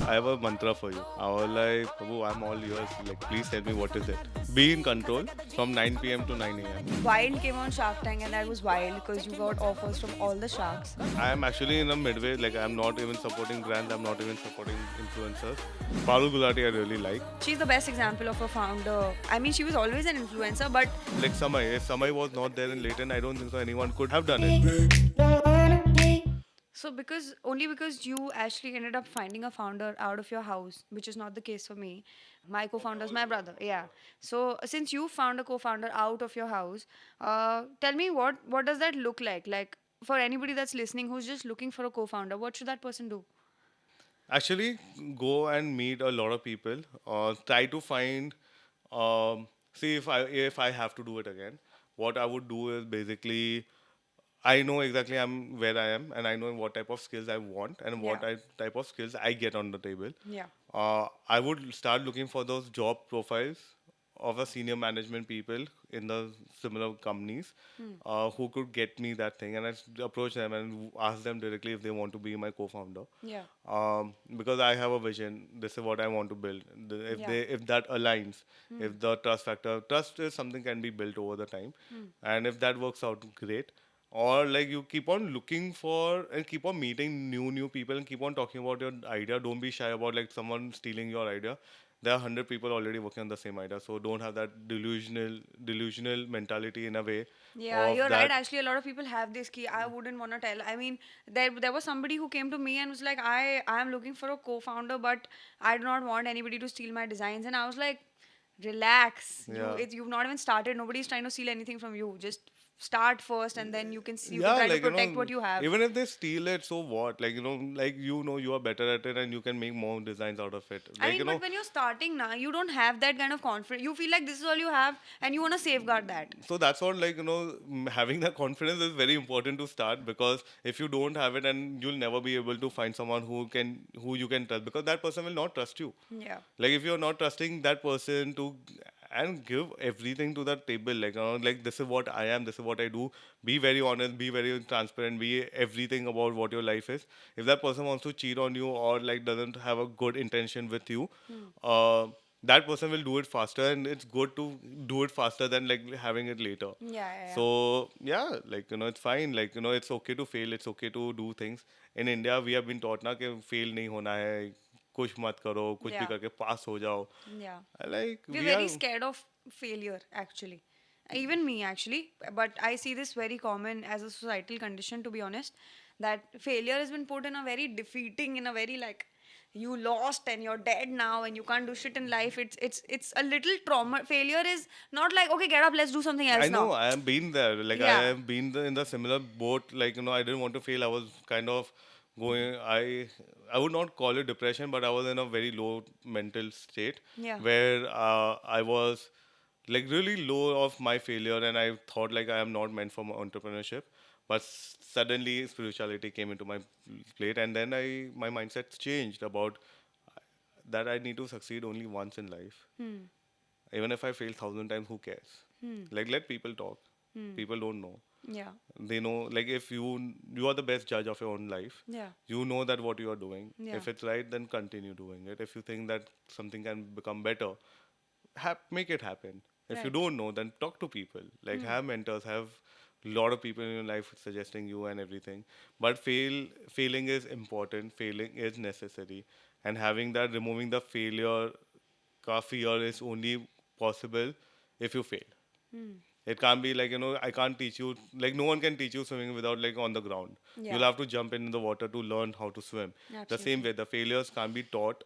I have a mantra for you. I was like, Prabhu, I'm all yours. Like, please tell me what is it. Be in control from 9 p.m. to 9 a.m. Wild came on Shark Tank, and that was wild because you got offers from all the sharks. I am actually in a midway. Like, I'm not even supporting brands. I'm not even supporting influencers. Parul Gulati, I really like. She's the best example of a founder. I mean, she was always an influencer, but Like Samay. If Samay was not there in Leighton, I don't think so anyone could have done it. so because only because you actually ended up finding a founder out of your house, which is not the case for me. My co-founder is my brother. Yeah. So since you found a co-founder out of your house, tell me what does that look like? Like for anybody that's listening who's just looking for a co-founder, what should that person do? Actually, go and meet a lot of people. Try to find. See if I have to do it again. What I would do is basically I know exactly I'm where I am, and I know what type of skills I want and Yeah. type of skills I get on the table. Yeah. I would start looking for those job profiles of a senior management people in the similar companies who could get me that thing, and I approach them and ask them directly if they want to be my co-founder. Yeah. Because I have a vision. This is what I want to build. Yeah. If that aligns, if the trust is something can be built over the time, and if that works out, great. Or like you keep on looking for and keep on meeting new people and keep on talking about your idea. Don't be shy about like someone stealing your idea. There are 100 people already working on the same idea, so don't have that delusional mentality in a way Yeah, of you're right. that. Actually, a lot of people have this key. I wouldn't want to tell. I mean, there was somebody who came to me and was like, I am looking for a co-founder, but I do not want anybody to steal my designs. And I was like, relax. Yeah. You've not even started. Nobody's trying to steal anything from you. Just start first, and then you can Yeah, try to like protect what you have. even if they steal it, so what? Like like you are better at it and you can make more designs out of it. I mean, but when you're starting now, you don't have that kind of confidence. You feel like this is all you have, and you want to safeguard that. so that's what like having that confidence is very important to start, because if you don't have it, and you'll never be able to find someone who you can trust, because that person will not trust you. Yeah. Like if you're not trusting that person to and give everything to that table, like like this is what I am, this is what I do. Be very honest, be very transparent, be everything about what your life is. If that person wants to cheat on you or like doesn't have a good intention with you, uh that person will do it faster, and it's good to do it faster than like having it later. Yeah, yeah, yeah. So yeah, like it's fine, like it's okay to fail, it's okay to do things. In India we have been taught na कि fail नहीं होना है, कुछ मत करो, कुछ भी Yeah. करके pass हो जाओ. Yeah. Like We're we are. very scared of failure, actually. Even me, actually. But I see this very common as a societal condition, to be honest, that failure has been put in a very defeating, in a very like, you lost and you're dead now and you can't do shit in life. It's a little trauma. Failure is not like, okay, get up, let's do something I else know, now. I have been there. Like I Yeah. have been in the similar boat. Like I didn't want to fail. I was kind of going. I would not call it depression, but I was in a very low mental state Yeah. where I was like really low of my failure, and I thought like I am not meant for entrepreneurship. But suddenly spirituality came into my plate, and then my mindset changed about that I need to succeed only once in life. Even if I fail 1,000 times, who cares? Like let people talk. People don't know. Yeah. They know, like if you are the best judge of your own life. Yeah. You know that what you are doing. Yeah. If it's right, then continue doing it. If you think that something can become better, make it happen. If you Right. don't know, then talk to people. Like have mentors, have lot of people in your life suggesting you and everything. But failing is important. Failing is necessary, and having that, removing the failure fear is only possible if you fail. It can't be like, I can't teach you, like, no one can teach you swimming without, like, on the ground. You'll Yeah. have to jump in the water to learn how to swim. The same Absolutely. way, the failures can't be taught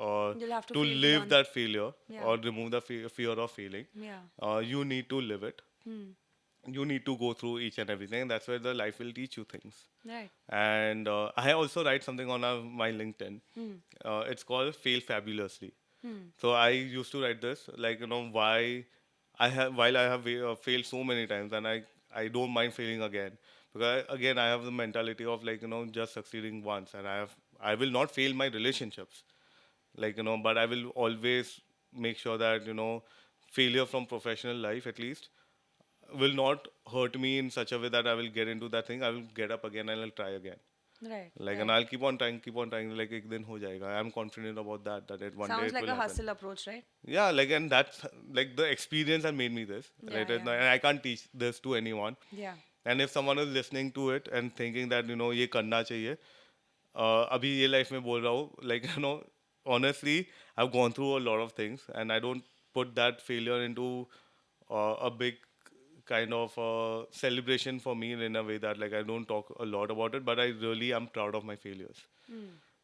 or You'll have to to fail to live learn. that failure Yeah. or remove the fear of failing. Yeah. You need to live it. You need to go through each and everything. That's where the life will teach you things. Right. And I also write something on my LinkedIn. It's called Fail Fabulously. So I used to write this, like why while I have failed so many times, and I don't mind failing again, because again I have the mentality of like just succeeding once, and I will not fail my relationships, like but I will always make sure that failure from professional life at least will not hurt me in such a way that I will get into that thing. I will get up again and I'll try again. Right. Like, and Right. I'll keep on trying. Like, ek din ho jayega. I'm confident about that. That it one day Sounds it like will a happen. hustle approach, right? Yeah, like, and that's like the experience that made me this. Yeah. Right, Yeah. and I can't teach this to anyone. Yeah. And if someone is listening to it and thinking that ये करना चाहिए, अभी ये life में बोल रहा हूँ, like honestly, I've gone through a lot of things, and I don't put that failure into a big kind of celebration for me in a way that like I don't talk a lot about it, but I really am proud of my failures.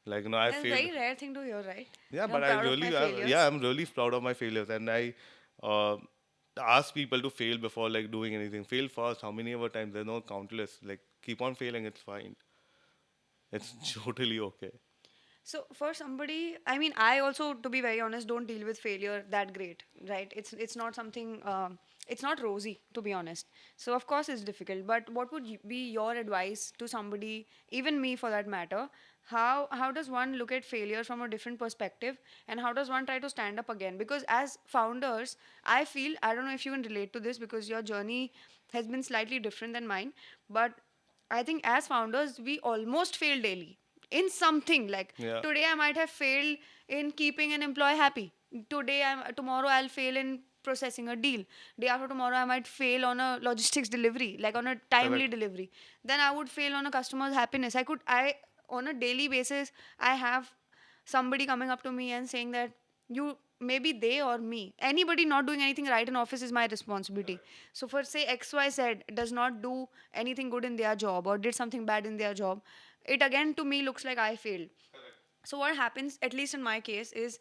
Like I That's a failed. very rare thing to hear, right? Yeah, I'm but I proud of my really, failures. yeah, I'm really proud of my failures, and I uh, ask people to fail before like doing anything. Fail first. How many ever times? There's no countless. Like keep on failing. It's fine. It's totally okay. So for somebody, I mean, I also, to be very honest, don't deal with failure that great, right? It's not something. It's not rosy, to be honest. So of course it's difficult. But what would be your advice to somebody, even me for that matter? How does one look at failure from a different perspective, and how does one try to stand up again? Because as founders, I feel, I don't know if you can relate to this because your journey has been slightly different than mine, but I think as founders, we almost fail daily in something. Like Yeah, today, I might have failed in keeping an employee happy. Tomorrow I'll fail in processing a deal. Day after tomorrow, I might fail on a logistics delivery, like on a timely correct. delivery. Then I would fail on a customer's happiness. I on a daily basis, I have somebody coming up to me and saying that you, maybe they or me, anybody not doing anything right in office is my responsibility. So for say XYZ does not do anything good in their job or did something bad in their job, it again to me looks like I failed. So what happens, at least in my case, is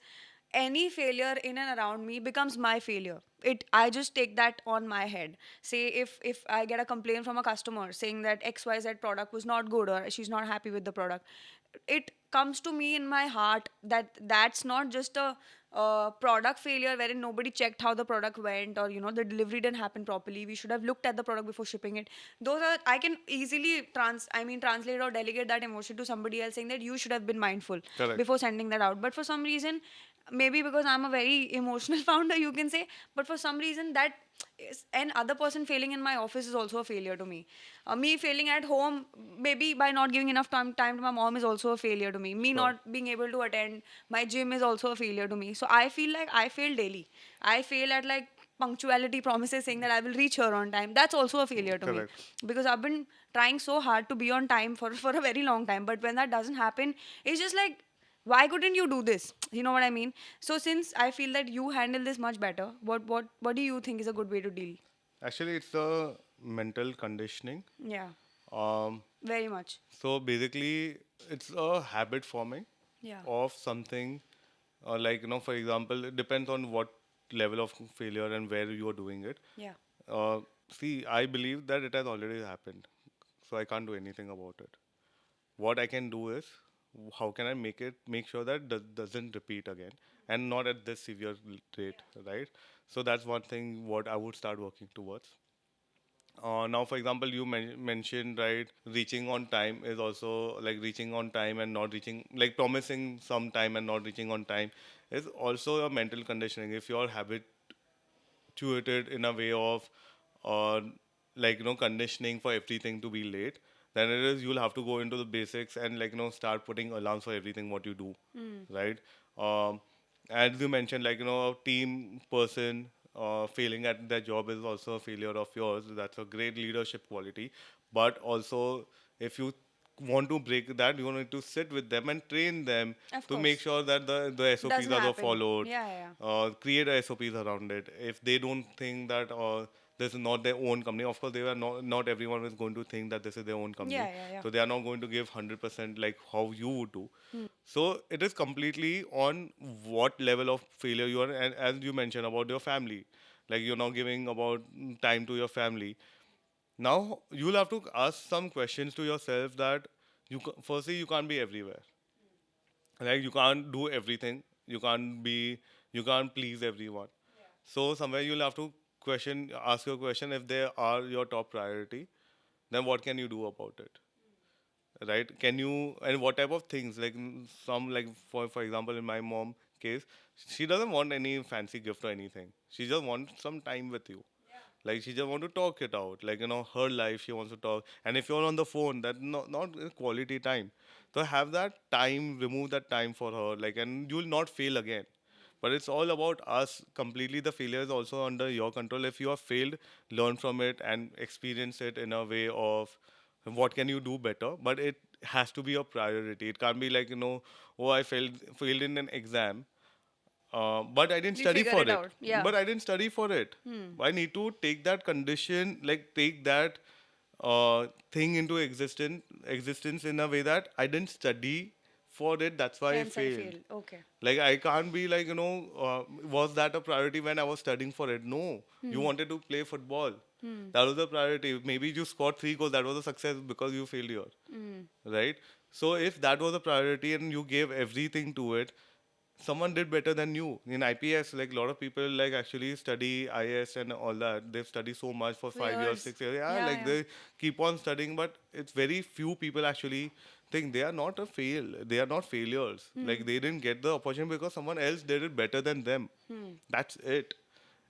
any failure in and around me becomes my failure. It I just take that on my head. Say if I get a complaint from a customer saying that XYZ product was not good or she's not happy with the product, it comes to me in my heart that that's not just a product failure wherein nobody checked how the product went, or the delivery didn't happen properly. We should have looked at the product before shipping it. Those are, I can easily translate or delegate that emotion to somebody else, saying that you should have been mindful Correct. before sending that out. But for some reason, maybe because I'm a very emotional founder, you can say, but for some reason that is, and other person failing in my office is also a failure to me. Me failing at home, maybe by not giving enough time to my mom, is also a failure to me. Me Sure. not being able to attend my gym is also a failure to me. So I feel like I fail daily. I fail at like punctuality promises, saying that I will reach here on time. That's also a failure to me, Correct. because I've been trying so hard to be on time for a very long time. But when that doesn't happen, it's just like, why couldn't you do this? You know what I mean? So since I feel that you handle this much better, what do you think is a good way to deal? Actually, it's a mental conditioning. Yeah, Um, very much. so basically, it's a habit forming Yeah. of something. Like for example, it depends on what level of failure and where you are doing it. Yeah. See, I believe that it has already happened, so I can't do anything about it. What I can do is, how can I make sure that doesn't repeat again, and not at this severe rate, right? So that's one thing what I would start working towards. Now, for example, you mentioned, right, reaching on time is also like reaching on time and not reaching, like promising some time and not reaching on time is also a mental conditioning. If you're habituated in a way of, uh, like, conditioning for everything to be late, then it is you'll have to go into the basics and like, start putting alarms for everything what you do, right? Um, as you mentioned, like, a team person failing at their job is also a failure of yours. That's a great leadership quality. But also, if you want to break that, you need to sit with them and train them Of to make course. sure that the SOPs Doesn't are happen. followed. Yeah, yeah, Create SOPs around it. If they don't think that this is not their own company, of course, they are not everyone is going to think that this is their own yeah. company. Yeah, yeah, yeah. So they are not going to give 100% like how you would do. So it is completely on what level of failure you are, and as you mentioned about your family, like you're not giving about time to your family. Now you'll have to ask some questions to yourself that firstly you can't be everywhere. Like you can't do everything. You can't please everyone. So somewhere you'll have to ask your question, if they are your top priority, then what can you do about it? Right? Can you, and what type of things, like some, like for example in my mom case, she doesn't want any fancy gift or anything. She just wants some time with you. Like she just want to talk it out. Like, her life, she wants to talk. And if you're on the phone, that's not quality time. So have that time, remove that time for her. Like, and you'll not fail again. But it's all about us completely. The failure is also under your control. If you have failed, learn from it and experience it in a way of what can you do better. But it has to be a priority. It can't be like, oh, I failed in an exam, but I didn't We study figure for it it. out. Yeah. But I didn't study for it. I need to take that condition, like take that thing into existence in a way that I didn't study for it. That's why I Hence I failed. failed. Okay. Like I can't be like, was that a priority when I was studying for it? No, you wanted to play football. That was the priority. Maybe you scored 3 goals. That was a success because you failed here, right? So if that was a priority and you gave everything to it, someone did better than you in IPS. Like a lot of people like actually study IS and all that. They've studied so much for For 5 years, years. 6 years. Yeah, Yeah, like yeah. they keep on studying, but it's very few people actually think they are not a fail. They are not failures. Like they didn't get the opportunity because someone else did it better than them. That's it.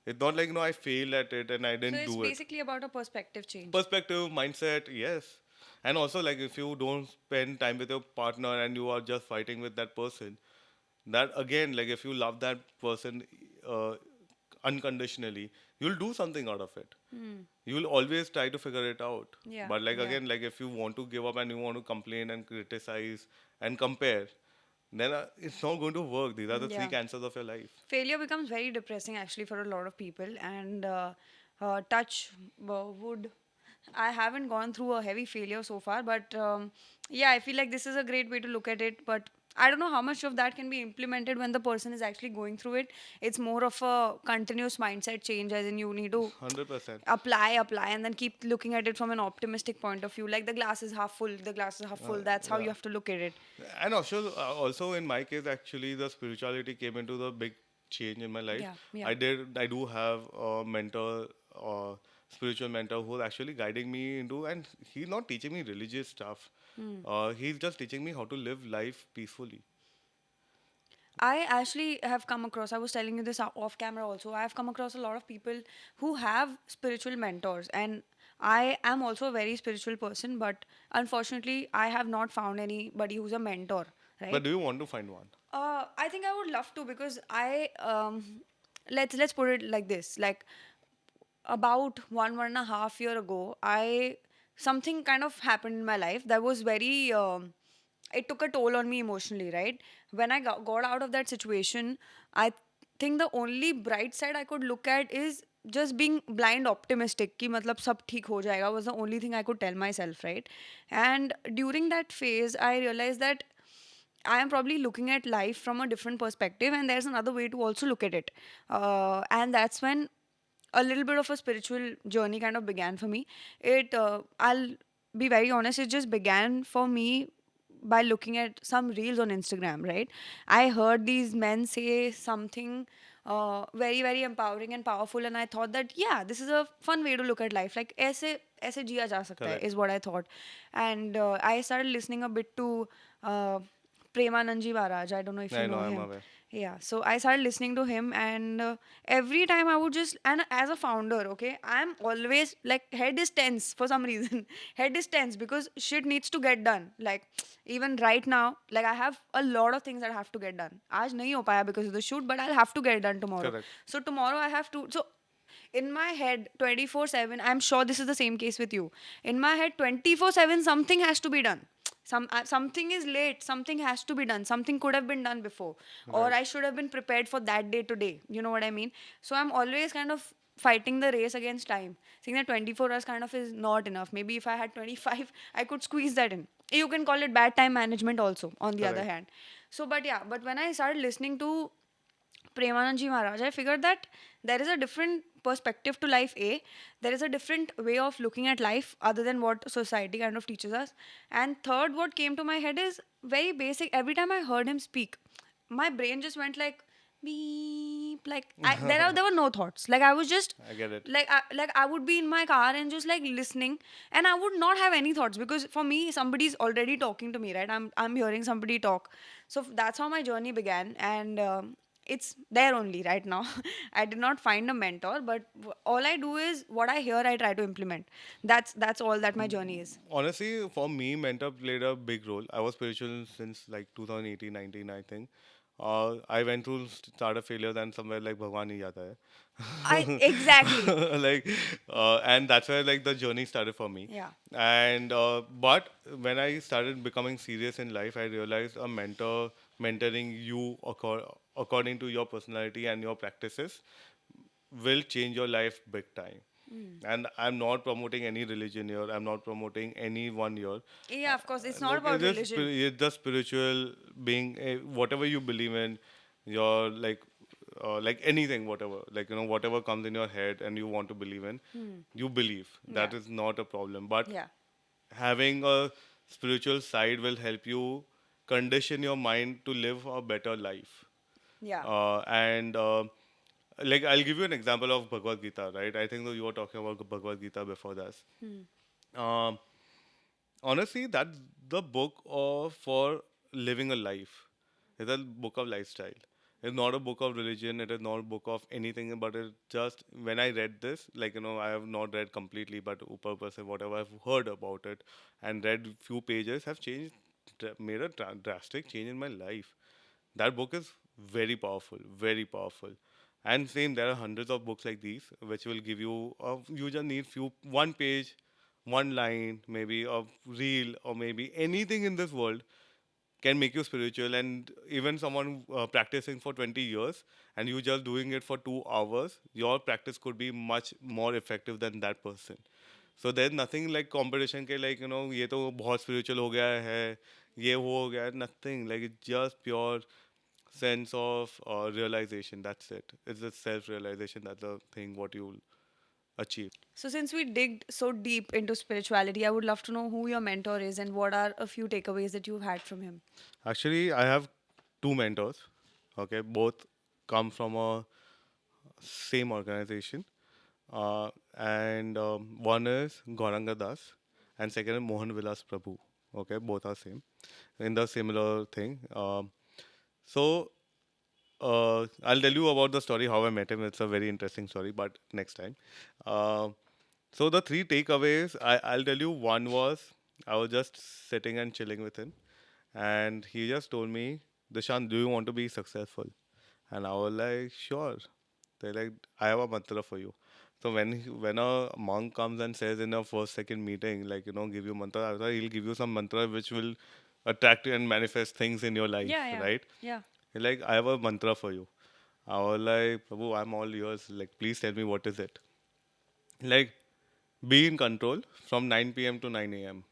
It's not like I failed at it and I So didn't it's do it. basically about a perspective change. Perspective, mindset, yes. And also like if you don't spend time with your partner and you are just fighting with that person, that again, like if you love that person uh, unconditionally, you'll do something out of it. You'll always try to figure it out. Yeah, But like yeah. again, like if you want to give up and you want to complain and criticize and compare, then it's not going to work. These are the three Yeah. cancers of your life. Failure becomes very depressing actually for a lot of people, and touch wood. I haven't gone through a heavy failure so far, but yeah, I feel like this is a great way to look at it. But I don't know how much of that can be implemented when the person is actually going through it. It's more of a continuous mindset change, as in you need to 100%. apply, and then keep looking at it from an optimistic point of view. Like the glass is half full, the glass is half full. That's how you Yeah. have to look at it. And also in my case, actually, the spirituality came into the big change in my life. Yeah, yeah. I do have a mentor, spiritual mentor, who's actually guiding me into, and he's not teaching me religious stuff. He's just teaching me how to live life peacefully. I actually have come across, I was telling you this off camera also, I have come across a lot of people who have spiritual mentors. And I am also a very spiritual person, but unfortunately, I have not found anybody who's a mentor, But right? do you want to find one? I think I would love to because let's put it like this. Like about 1.5 year ago, I something kind of happened in my life that was very it took a toll on me emotionally, right? When I got out of that situation, I think the only bright side I could look at is just being blind optimistic कि मतलब सब ठीक हो जाएगा was the only thing I could tell myself, right? And during that phase I realized that I am probably looking at life from a different perspective, and there's another way to also look at it. And that's when a little bit of a spiritual journey kind of began for me. I'll be very honest, it just began for me by looking at some reels on Instagram, right? I heard these men say something very, very empowering and powerful, and I thought that, yeah, this is a fun way to look at life. Like, ऐसे जिया जा सकता है, Correct. is what I thought. And I started listening a bit to uh, Premanandji Maharaj. I don't know if you I know, know I'm him. aware. Yeah, so I started listening to him, and every time I would just, and as a founder, okay, I'm always like, head is tense for some reason. Head is tense because shit needs to get done. Like, even right now, like, I have a lot of things that have to get done. आज नहीं हो पाया because of the shoot, but I'll have to get it done tomorrow. Correct. So tomorrow I have to. So in my head 24/7, I'm sure this is the same case with you. In my head 24/7, something has to be done. Something is late, something has to be done, something could have been done before, or I should have been prepared for that day today, you know what I mean? So I'm always kind of fighting the race against time, saying that 24 hours kind of is not enough. Maybe if I had 25, I could squeeze that in. You can call it bad time management also, on the other Correct. hand. So but yeah, but when I started listening to Premanandji Maharaj, I figured that there is a different perspective to life. There is a different way of looking at life other than what society kind of teaches us. And third, what came to my head is very basic. Every time I heard him speak, my brain just went like beep. Like there were no thoughts. Like I was just I get it. like I would be in my car and just like listening, and I would not have any thoughts because for me somebody's already talking to me, right? I'm hearing somebody talk. So that's how my journey began. And it's there only right now. I did not find a mentor, but all I do is what I hear, I try to implement. That's all that my journey is. Honestly, for me, mentor played a big role. I was spiritual since like 2018, 19, I think. I went through startup failure, then somewhere like Bhagwan hi jata I exactly. hai. Like, and that's where like the journey started for me. Yeah. And but when I started becoming serious in life, I realized a mentor mentoring you according to your personality and your practices will change your life big time. And I'm not promoting any religion here. I'm not promoting anyone here. Yeah, of course. It's not Like about religion. it's just spiritual being, whatever you believe in, you're like anything, whatever, like whatever comes in your head and you want to believe in, you believe. Yeah. That is not a problem. But Yeah. having a spiritual side will help you condition your mind to live a better life. Yeah. And like I'll give you an example of Bhagavad Gita, right? I think that you were talking about Bhagavad Gita before this. Um, Honestly, that's the book of for living a life. It's a book of lifestyle. It's not a book of religion. It is not a book of anything. But it just when I read this, like I have not read completely, but upar upar se whatever I've heard about it and read few pages have changed, made a drastic change in my life. That book is very powerful, very powerful. And same, there are hundreds of books like these which will give you. You just need few one page, one line, maybe a reel, or maybe anything in this world can make you spiritual. And even someone practicing for 20 years and you just doing it for 2 hours, your practice could be much more effective than that person. So there's nothing like competition के like ये तो बहुत spiritual हो गया है, ये वो हो गया है, nothing, like it's just pure sense of realization. That's it. It's the self realization. That's the thing what you'll achieve. So since we digged so deep into spirituality, I would love to know who your mentor is and what are a few takeaways that you've had from him. Actually, I have two mentors. Okay, both come from a same organization, and one is Gauranga Das, and second is Mohan Vilas Prabhu. Okay, both are same in the similar thing. So I'll tell you about the story how I met him. It's a very interesting story, but next time. Uh, so the three takeaways I'll tell you. One was I was just sitting and chilling with him, and he just told me, "Dishant, do you want to be successful?" And I was like, "Sure." They're like, "I have a mantra for you." So when a monk comes and says in a first second meeting, like give you mantra, I thought he'll give you some mantra which will attract and manifest things in your life, Yeah, yeah, right? yeah. He's like, I have a mantra for you. I was like, Prabhu, I'm all yours. Like, please tell me what is it. Like, be in control from 9 p.m. to 9 a.m.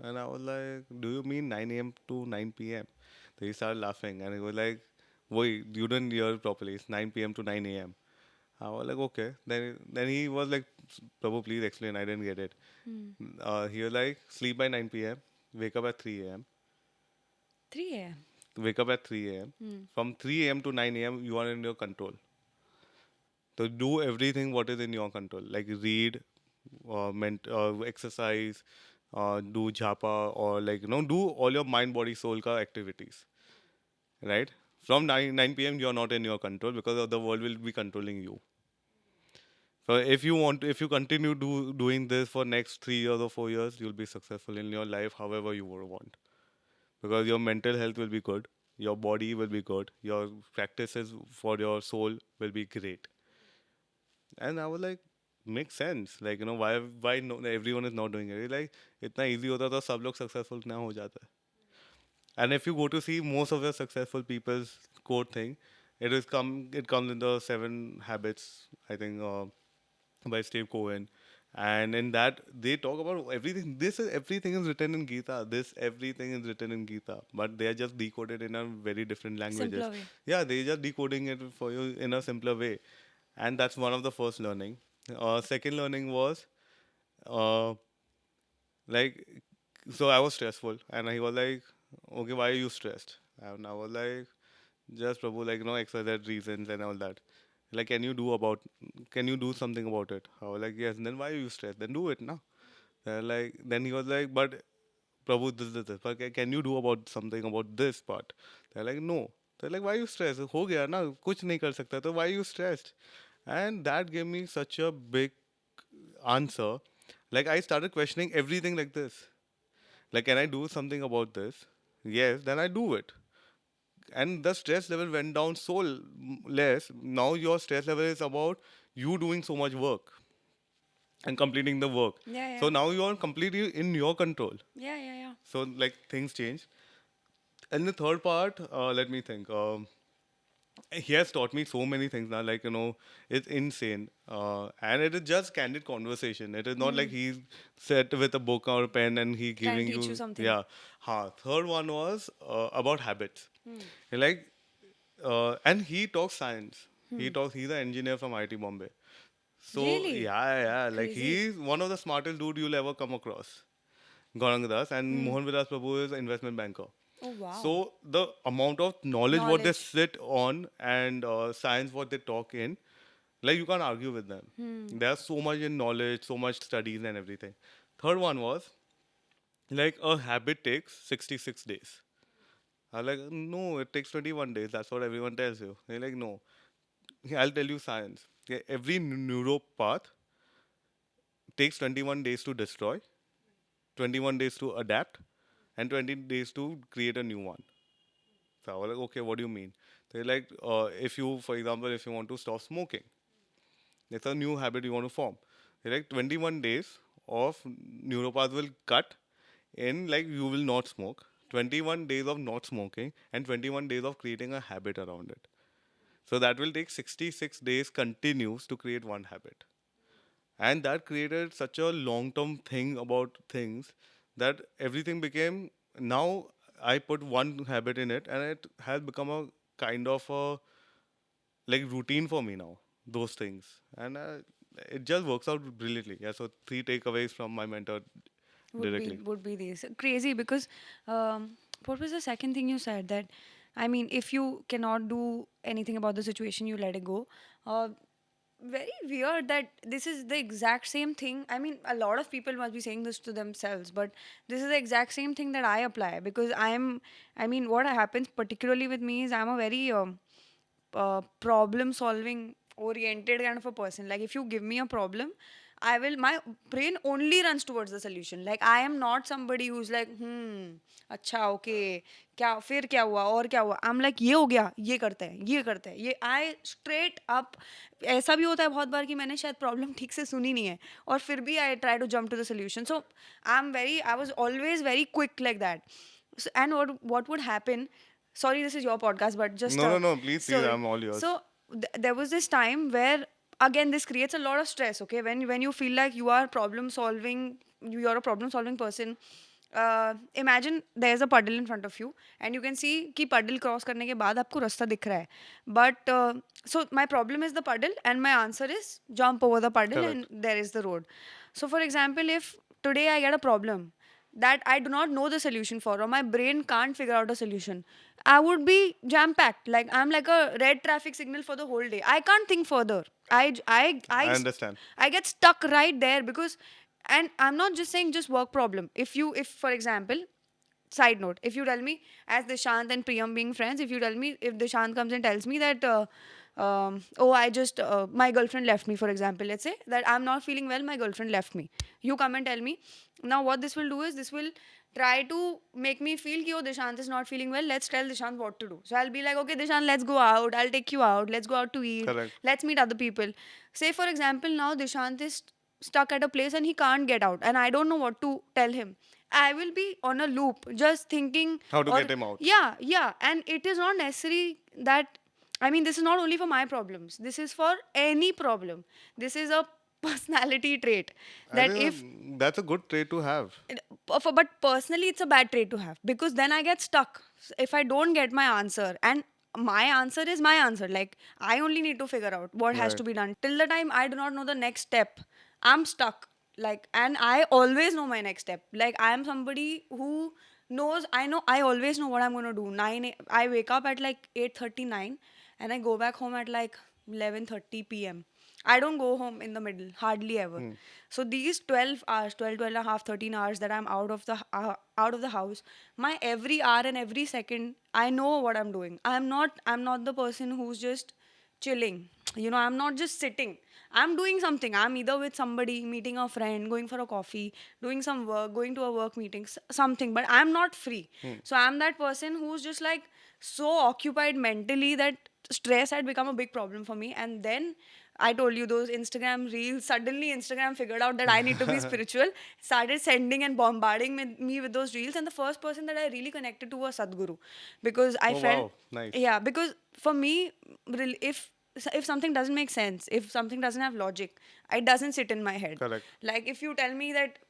And I was like, do you mean 9 a.m. to 9 p.m.? So he started laughing and he was like, wait, you didn't hear it properly. It's 9 p.m. to 9 a.m. I was like, okay. Then he was like, Prabhu, please explain. I didn't get it. He was like, sleep by 9 p.m., wake up at 3 a.m. 3 a.m. Wake up at 3 a.m. From 3 a.m. to 9 a.m., you are in your control. So do everything what is in your control, like read, exercise, do japa, or like do all your mind, body, soul ka activities, right? From 9 p.m. you are not in your control because of the world will be controlling you. So if you continue doing this for next 3 years or 4 years, you'll be successful in your life, however you would want, because your mental health will be good, your body will be good, your practices for your soul will be great. And I was like, makes sense. Like, why no, everyone is not doing it. Like, इतना easy होता तो सब लोग successful ना हो जाता. And if you go to see most of the successful people's quote thing, it comes in the Seven Habits, I think, by Steve Cohen. And in that they talk about everything. Everything is written in Gita. This everything is written in Gita, but they are just decoded in a very different languages. Simpler way. Yeah, they just decoding it for you in a simpler way, and that's one of the first learning. Second learning was uh, like, so I was stressful, and he was like, "Okay, why are you stressed?" And I was like, "Just Prabhu, like XYZ reasons and all that. Like, can you do something about it?" I was like, "Yes." Then why are you stressed? Then do it now. Then he was like, "But Prabhu, this. But can you do about something about this part?" They're like, "No." तो like why you stressed? हो गया ना, कुछ नहीं कर सकता, तो why you stressed? And that gave me such a big answer. Like I started questioning everything like this. Like, can I do something about this? Yes, then I do it. And the stress level went down so less. Now your stress level is about you doing so much work and completing the work. Yeah, So yeah. now you are completely in your control. Yeah, yeah, yeah. So like things change. And the third part, let me think. He has taught me so many things now. Like it's insane, and it is just candid conversation. It is not like he's sat with a book or a pen and he Trying giving to teach you you something. yeah. Third one was about habits. Like and he talks science. He's an engineer from IT Bombay. So Really? yeah, like Crazy. he's one of the smartest dude you'll ever come across. Gaurang Das and Mohan Vilas Prabhu is an investment banker. Oh, wow. So the amount of knowledge what they Knowledge. sit on and science what they talk in, like you can't argue with them. There's so much in knowledge, so much studies and everything. Third one was like a habit takes 66 days. I'm like, no, it takes 21 days. That's what everyone tells you. They're like, no. I'll tell you science. Yeah, every neuro path takes 21 days to destroy, 21 days to adapt, and 20 days to create a new one. So I was like, okay, what do you mean? They're like, if you, for example, if you want to stop smoking, it's a new habit you want to form. They're like 21 days of neuropath will cut in like you will not smoke, 21 days of not smoking, and 21 days of creating a habit around it. So that will take 66 days continues to create one habit. And that created such a long term thing about things that everything became now I put one habit in it and it has become a kind of a like routine for me now, those things. And it just works out brilliantly. Yeah, so three takeaways from my mentor directly. Would be these crazy because what was the second thing you said that I mean if you cannot do anything about the situation you let it go. Very weird that this is the exact same thing. I mean, a lot of people must be saying this to themselves, but this is the exact same thing that I apply because I mean, what happens particularly with me is I'm a very problem solving oriented kind of a person. Like if you give me a problem, I will my brain only runs towards the solution. Like I am not somebody who's like अच्छा okay क्या फिर क्या हुआ और क्या हुआ. I'm like ये हो गया ये करते हैं ये I straight up. ऐसा भी होता है बहुत बार कि मैंने शायद प्रॉब्लम ठीक से सुनी नहीं है और फिर भी I try to jump to the solution. So I was always very quick like that. So, and what would happen, sorry this is your podcast but just No, no, no, please, please, so I'm all yours. so there was this time where again this creates a lot of stress. Okay, when you feel like you are problem solving, you're a problem solving person. Imagine there's a puddle in front of you and you can see कि puddle cross करने के बाद आपको रास्ता दिख रहा है, but so my problem is the puddle and my answer is jump over the puddle and Correct. there is the road. So for example, if today I get a problem that I do not know the solution for, or my brain can't figure out a solution, I would be jam packed. Like I'm like a red traffic signal for the whole day. I can't think further. I understand. I get stuck right there because, and I'm not just saying just work problem. If for example, side note, if you tell me as Dishant and Priyam being friends, if you tell me if Dishant comes and tells me that oh I just my girlfriend left me, for example, let's say that I'm not feeling well, my girlfriend left me, you come and tell me. Now what this will do is this will try to make me feel ki, oh Dishant is not feeling well, let's tell Dishant what to do. So I'll be like, okay Dishant, let's go out, I'll take you out, let's go out to eat, Correct. let's meet other people. Say for example now Dishant is stuck at a place and he can't get out and I don't know what to tell him. I will be on a loop just thinking How to or get him out. yeah, and it is not necessary that I mean this is not only for my problems. This is for any problem. This is a personality trait I that think if that's a good trait to have. but personally it's a bad trait to have because then I get stuck if I don't get my answer, and my answer is my answer. Like I only need to figure out what has Right. to be done. Till the time I do not know the next step, I'm stuck. Like, and I always know my next step. Like I am somebody who knows, I always know what I'm going to do. I wake up at like 8:39 and I go back home at like 11:30 p.m. I don't go home in the middle, hardly ever. So these 12 hours, 12, 12 and a half, 13 hours that I'm out of the house, my every hour and every second, I know what I'm doing. I'm not the person who's just chilling. I'm not just sitting. I'm doing something. I'm either with somebody, meeting a friend, going for a coffee, doing some work, going to a work meeting, something, but I'm not free. So I'm that person who's just like so occupied mentally that stress had become a big problem for me. And then I told you those Instagram reels, suddenly Instagram figured out that I need to be spiritual, started sending and bombarding me with those reels. And the first person that I really connected to was Sadhguru, because I Oh felt, wow, nice. yeah, because for me, if something doesn't make sense, if something doesn't have logic, it doesn't sit in my head. Correct. Like if you tell me that,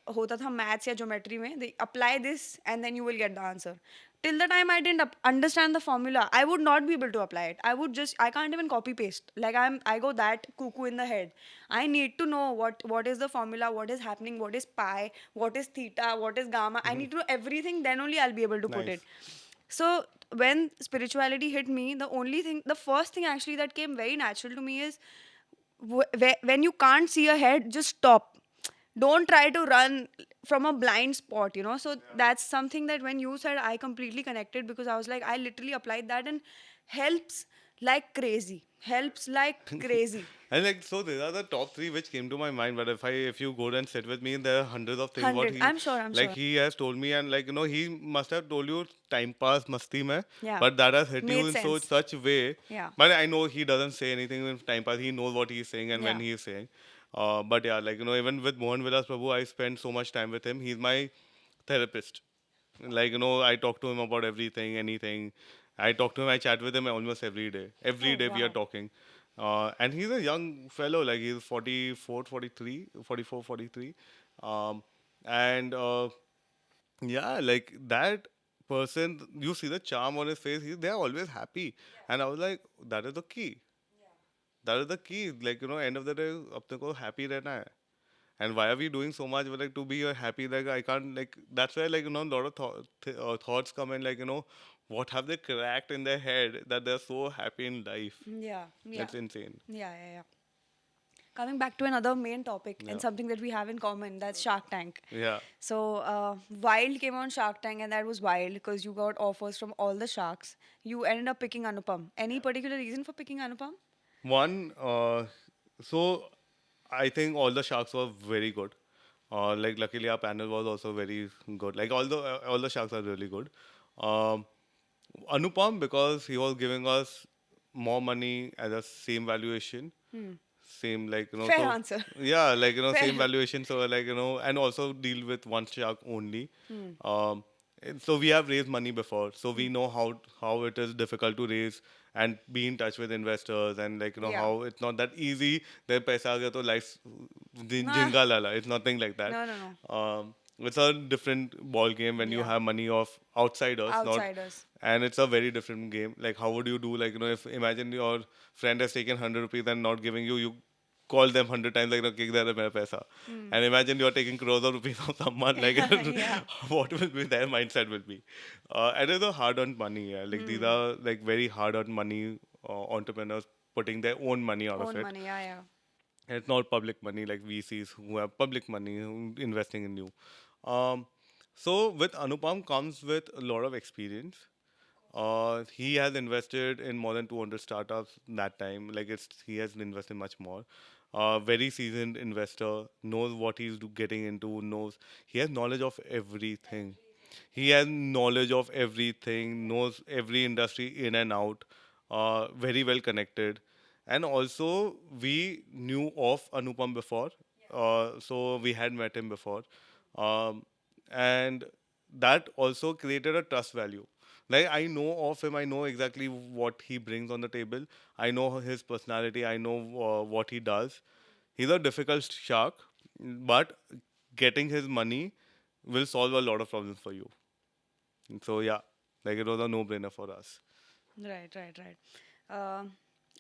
hota tha maths ya geometry mein, they apply this and then you will get the answer. Till the time I didn't understand the formula, I would not be able to apply it. I can't even copy paste. Like I go that cuckoo in the head. I need to know what is the formula, what is happening, what is pi, what is theta, what is gamma. I need to know everything. Then only I'll be able to put it. Nice. So when spirituality hit me, the first thing actually that came very natural to me is when you can't see ahead, just stop. Don't try to run from a blind spot. So that's something that when you said, I completely connected, because I was like, I literally applied that, and helps like crazy. Helps like crazy. And like so, these are the top three which came to my mind. But if you go and sit with me, there are hundreds of things what 100. he I'm sure. I'm like sure. he has told me, and like he must have told you time pass masti mein, Yeah. but that has hit you Made in sense. such way. Yeah. But I know he doesn't say anything in time pass. He knows what he's saying and when Yeah. he is saying. But yeah, like even with Mohan Vilas Prabhu, I spend so much time with him. He's my therapist. Like I talk to him about everything, anything. I talk to him, I chat with him almost every day. Every Oh day we are wow. talking. And he's a young fellow, like he's 44, 43, 44, 43. And yeah, like that person, you see the charm on his face, they're always happy. And I was like, that is the key. That is the key. Like, end of the day, apne ko happy rehna hai. And why are we doing so much? But like to be happy, like I can't like. That's why like a lot of thoughts come in. Like what have they cracked in their head that they're so happy in life? Yeah. Yeah. That's insane. Yeah. Coming back to another main topic and Yeah, something that we have in common, that's Shark Tank. yeah. So, Wild came on Shark Tank, and that was wild because you got offers from all the sharks. You ended up picking Anupam. Any particular reason for picking Anupam? One. So I think all the sharks were very good. Like luckily our panel was also very good. Like all the sharks are really good. Um, Anupam, because he was giving us more money at the same valuation, same like Fair so answer. yeah, like same Fair. valuation. So like and also deal with one shark only. And so we have raised money before, so we know how it is difficult to raise and be in touch with investors, and like Yeah. how it's not that easy. Their paisa aa gaya to life Nah. jinga lala. It's nothing like that. No, no, no. It's a different ball game when you Yeah. have money of outsiders, not, Outsiders. and it's a very different game. Like how would you do? Like if imagine your friend has taken 100 rupees and not giving you, you call them 100 times like no, kick their paisa. And imagine you're taking crores of rupees from someone. Like Yeah. what will be their mindset will be? And it's a hard-earned money. Yeah. Like these are like very hard-earned money entrepreneurs putting their own money out of Own it. money. Yeah. And it's not public money like VCs who have public money who investing in you. Um, so with Anupam comes with a lot of experience. He has invested in more than 200 startups that time. Like he has invested much more. Very seasoned investor, knows what he's getting into, knows he has knowledge of everything. He has knowledge of everything, knows every industry in and out, very well connected. And also, we knew of Anupam before, so we had met him before. Um, and that also created a trust value. Like, I know of him, I know exactly what he brings on the table, I know his personality, I know what he does. He's a difficult shark, but getting his money will solve a lot of problems for you. So yeah, like it was a no-brainer for us. Right.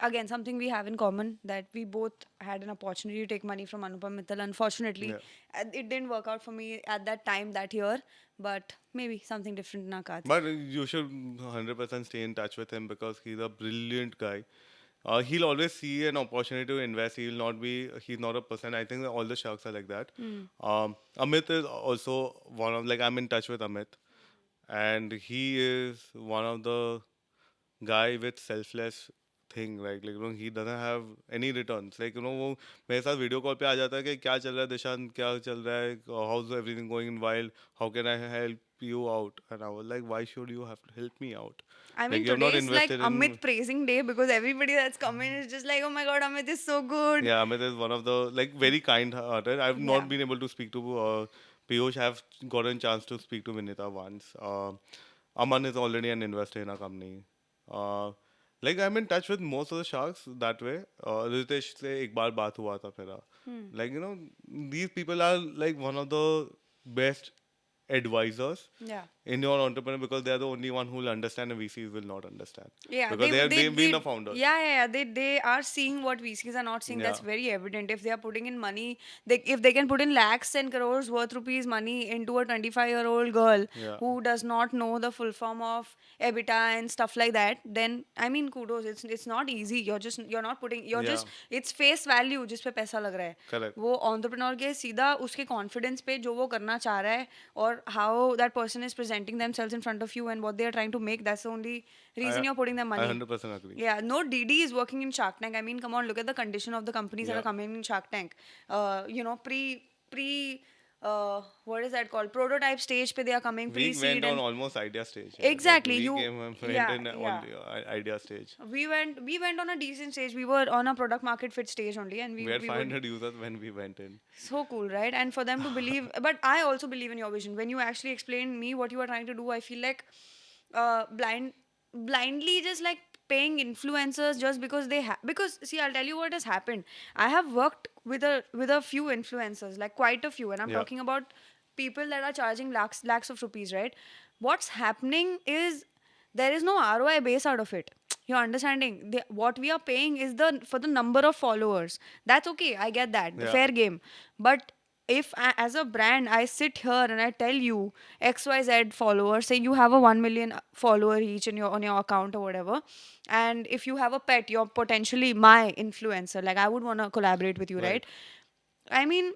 Again, something we have in common, that we both had an opportunity to take money from Anupam Mittal. Unfortunately, Yeah. it didn't work out for me at that time, that year, but maybe something different in our cards. But you should 100% stay in touch with him because he's a brilliant guy. he'll always see an opportunity to invest. He's not a person. I think that all the sharks are like that. Amit is also one of, like, I'm in touch with Amit, and he is one of the guy with selfless thing, he doesn't have any returns, वो मेरे साथ video call पे आ जाता है कि क्या चल रहा है दिशांत, क्या चल रहा है, house everything going in wild, how can I help you out? And I was like, why should you have to help me out? I mean, Like, you're today not is like invested in. Amit praising day because everybody that's coming is just like, oh my god, Amit is so good. Yeah, Amit is one of the, like, very kind hearted. I've Yeah. not been able to speak to Piyush. I've gotten a chance to speak to Vinita once. Aman is already an investor in our company. Uh, like, I'm in touch with most of the sharks that way. Ritesh से एक बार बात हुआ था मेरा. Like, these people are like one of the best advisors Yeah. in your entrepreneur, because they are the only one who will understand and VCs will not understand. Yeah, Because they've been the founders. yeah. They are seeing what VCs are not seeing. That's Yeah. very evident. If they are putting in money, if they can put in lakhs and crores worth rupees money into a 25-year-old girl Yeah. who does not know the full form of EBITDA and stuff like that, then I mean, kudos. It's not easy. You're not putting. You're Yeah. just it's face value जिस पे पैसा लग रहा है. Correct. वो entrepreneur के सीधा उसके confidence पे जो वो करना चाह रहा है और how that person is presenting themselves in front of you and what they are trying to make. That's the only reason you're putting their money. I 100% agree. Yeah, no DD is working in Shark Tank. I mean, come on, look at the condition of the companies that Yeah. are coming in Shark Tank. What is that called? Prototype stage pe they are coming, We pre-seed went on and almost idea stage. Exactly, We you- came and went yeah, in yeah. on the idea stage. we went on a decent stage. We were on a product market fit stage only, and We had we were 500 users when we went in. so cool, right? And for them to believe, but I also believe in your vision. When you actually explain me what you are trying to do, I feel like blindly just like paying influencers just because they have. Because see, I'll tell you what has happened. I have worked with a few influencers, like quite a few, and I'm Yeah. talking about people that are charging lakhs of rupees, right? What's happening is there is no ROI base out of it. You're understanding? What we are paying is for the number of followers. That's okay. I get that. Yeah. Fair game. But if as a brand I sit here and I tell you XYZ followers, say you have a 1 million follower each in your on your account or whatever, and if you have a pet, you're potentially my influencer. Like I would want to collaborate with you, right? I mean,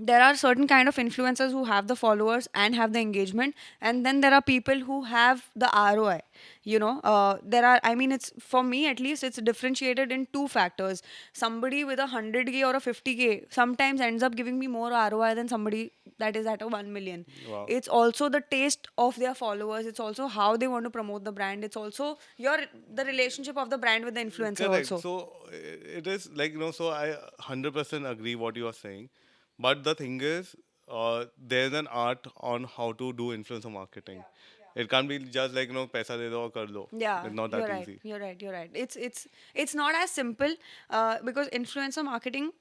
there are certain kind of influencers who have the followers and have the engagement, and then there are people who have the ROI. There are, I mean, it's for me at least, it's differentiated in two factors. Somebody with 100K or a 50K sometimes ends up giving me more ROI than somebody that is at a 1 million. Wow. It's also the taste of their followers. It's also how they want to promote the brand. It's also the relationship of the brand with the influencer Correct. also. So it is like, so I 100% agree what you are saying. But the thing is, there's an art on how to do influencer marketing. It can't be just like, paisa de do aur kar lo. Yeah, It's not you're that right. easy. You're right. You're right. It's not as simple because influencer marketing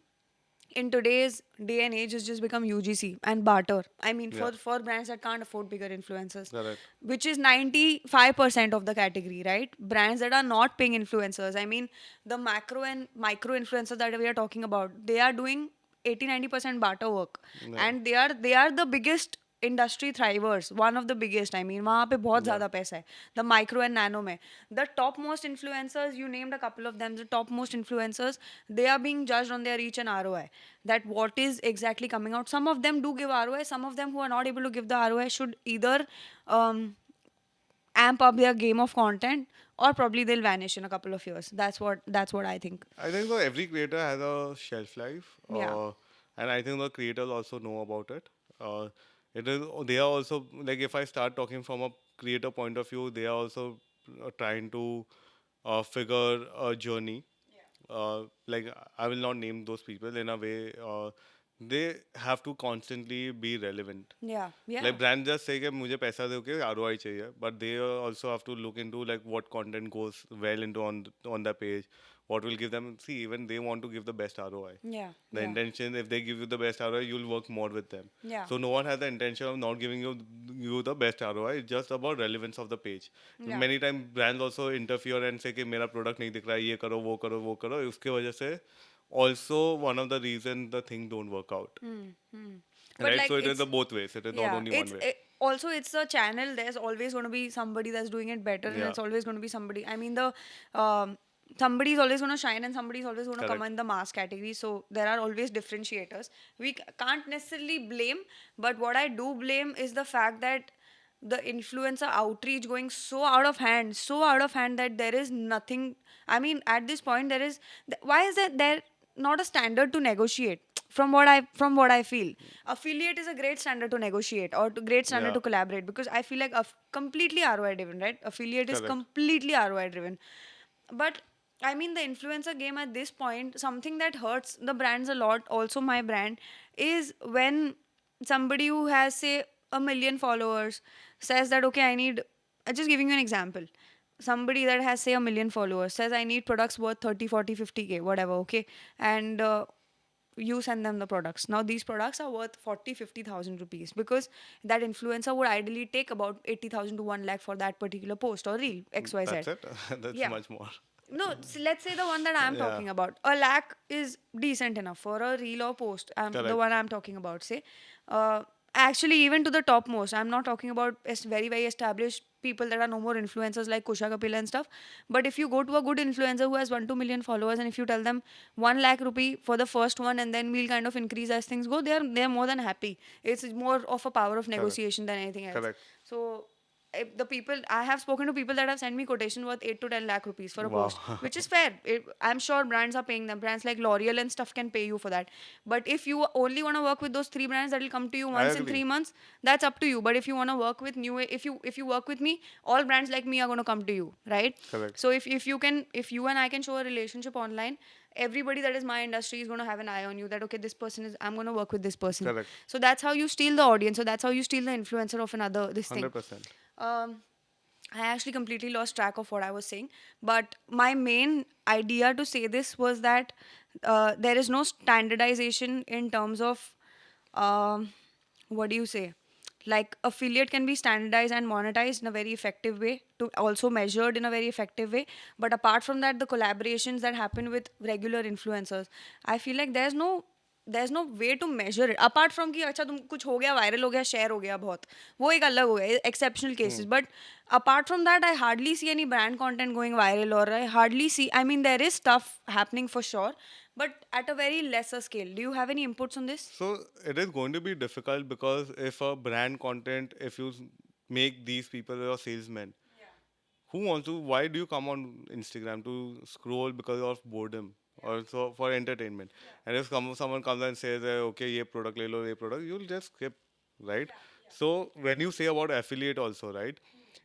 in today's day and age has just become UGC and barter. I mean, Yeah. for brands that can't afford bigger influencers, Correct. which is 95% of the category, right? Brands that are not paying influencers. I mean, the macro and micro influencers that we are talking about, they are doing 80-90% barter work, and they are the biggest industry thrivers, one of the biggest. I mean, वहाँ पे बहुत ज़्यादा पैसा है. The micro and nano में, the top most influencers, you named a couple of them, the top most influencers, they are being judged on their reach and ROI. That what is exactly coming out. Some of them do give ROI. Some of them who are not able to give the ROI should either amp up their game of content, or probably they'll vanish in a couple of years. That's what I think. I think so every creator has a shelf life. Yeah. And I think the creators also know about it. They are also, like, if I start talking from a creator point of view, they are also trying to figure a journey. Like, I will not name those people in a way. They have to constantly be relevant. Yeah. Like, brands just say कि मुझे पैसा दो के ROI चाहिए, but they also have to look into like what content goes well into on the page, what will give them. See, even they want to give the best ROI. Yeah. The intention, if they give you the best ROI, you'll work more with them. Yeah. So no one has the intention of not giving you the best ROI. It's just about relevance of the page. Yeah. Many times brands also interfere and say कि मेरा product नहीं दिख रहा है, ये करो वो करो वो करो. उसके वजह से also one of the reasons the thing don't work out. But Right, like so it is it's- the both ways. It is not only one way. Also, it's a channel. There's always going to be somebody that's doing it better, and Yeah. it's always going to be somebody. I mean, somebody is always going to shine and somebody is always going to come Correct. in the mass category. So there are always differentiators. We can't necessarily blame, but what I do blame is the fact that the influencer outreach going so out of hand that there is nothing. I mean, at this point, there is. Why is that there not a standard to negotiate? From what I feel, affiliate is a great standard to negotiate or to great standard Yeah. to collaborate, because I feel like completely ROI driven, right? Affiliate is Correct. completely ROI driven. But I mean, the influencer game at this point, something that hurts the brands a lot, also my brand, is when somebody who has, say, 1 million followers says that, okay, I need, just giving you an example. Somebody that has, say, 1 million followers says, I need products worth 30, 40, 50K, whatever, okay? And you send them the products. Now, these products are worth 40, 50,000 rupees, because that influencer would ideally take about 80,000 to 1 lakh for that particular post or reel, XYZ. That's it. That's Yeah. much more. No, let's say the one that I'm Yeah. talking about. A lakh is decent enough for a reel or post. The Correct. one I'm talking about, say. Uh, Actually, even to the topmost. I'm not talking about very, very established people that are no more influencers like Kusha Kapila and stuff. But if you go to a good influencer who has 1, 2 million followers, and if you tell them 1 lakh rupee for the first one, and then we'll kind of increase as things go, they're more than happy. It's more of a power of Correct. negotiation than anything else. Correct. So if the people, I have spoken to people that have sent me quotation worth 8 to 10 lakh rupees for a Wow. post, which is fair. I'm sure brands are paying them. Brands like L'Oreal and stuff can pay you for that. But if you only want to work with those three brands that will come to you I once in agree. 3 months, that's up to you. But if you want to work with new, if you work with me, all brands like me are going to come to you, right? Correct. So if you and I can show a relationship online, everybody that is my industry is going to have an eye on you, that okay, this person is, I'm going to work with this person. Correct. So that's how you steal the audience. So that's how you steal the influencer of another, this thing. 100%. um, I actually completely lost track of what I was saying. But my main idea to say this was that there is no standardization in terms of, um, what do you say? Like, affiliate can be standardized and monetized in a very effective way, to also measured in a very effective way. But apart from that, the collaborations that happen with regular influencers, I feel like there's no way to measure it, apart from कि अच्छा तुम कुछ हो गया, viral हो गया, share हो गया बहुत, वो एक अलग हो गया, exceptional cases. But apart from that, I hardly see any brand content going viral, or I hardly see, I mean, there is stuff happening for sure, but at a very lesser scale. Do you have any inputs on this? So it is going to be difficult because if a brand content, if you make these people your salesmen, who wants to? Why do you come on Instagram to scroll because of boredom or so for entertainment? And if someone comes and says, okay, ये product ले लो, ये product, you'll just skip, right? So when you say about affiliate also, right?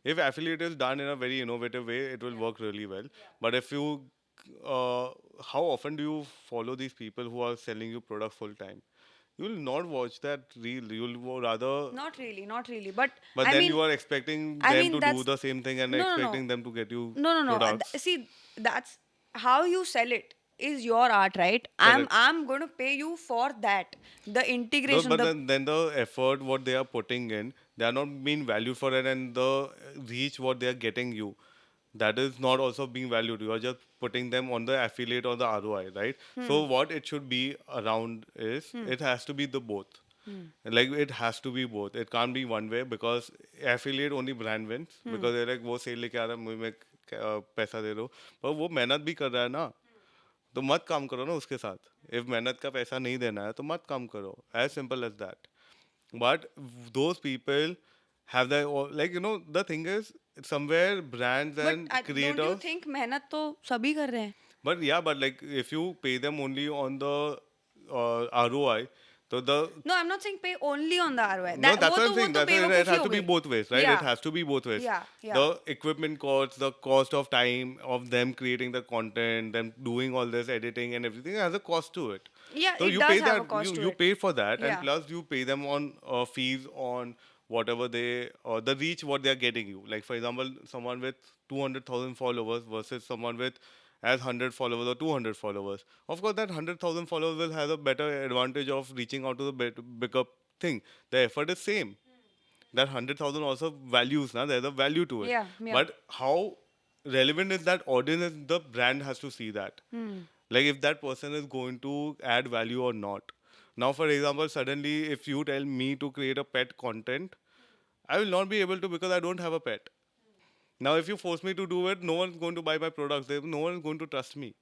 If affiliate is done in a very innovative way, it will work really well. But if you, uh, how often do you follow these people who are selling you product full time? You will not watch that reel. You'll rather, Not really, not really. But but I then mean, you are expecting I them mean to do that's the same thing and no, no, no. expecting them to get you No, no, no. products. See, that's how you sell it is your art, right? I'm Correct. I'm going to pay you for that. The No, integration, but the then the effort what they are putting in, they are not being valued for it, and the reach what they are getting you, that is not also being valued. You are just putting them on the affiliate or the ROI, right? So what it should be around is it has to be the both. Like it has to be both. It can't be one way because affiliate only brand wins because they're like वो sale लेके आ रहा है मुझे पैसा दे दो पर वो मेहनत भी कर रहा है ना तो मत काम करो ना उसके साथ if मेहनत का पैसा नहीं देना है तो मत काम करो as simple as that but those people have their like the thing is somewhere brands but and don't you creators think मेहनत तो सभी कर रहे हैं? but yeah but like if you pay them only on the ROI so the No, I'm not saying pay only on the ROI. no, that's what I'm वो saying. तो That's why it बेवकूफी has हो to be गई. both ways, right? It Yeah, has to be both ways. yeah, yeah. The equipment costs, the cost of time of them creating the content, them doing all this editing and everything has a cost to it. Yeah, So it you does pay have a that, cost to you it. pay for that, and Yeah. plus you pay them on fees on whatever they or the reach what they are getting you. Like for example, someone with 200,000 followers versus someone with as 100 followers or 200 followers. Of course, that 100,000 followers will have a better advantage of reaching out to the bigger thing. The effort is same that 100,000 also values now there's a value to it Yeah, yeah. but how relevant is that audience is the brand has to see that like if that person is going to add value or not now for example suddenly if you tell me to create a pet content I will not be able to because I don't have a pet Now, if you force me to do it, no one's going to buy my products. No one is going to trust me,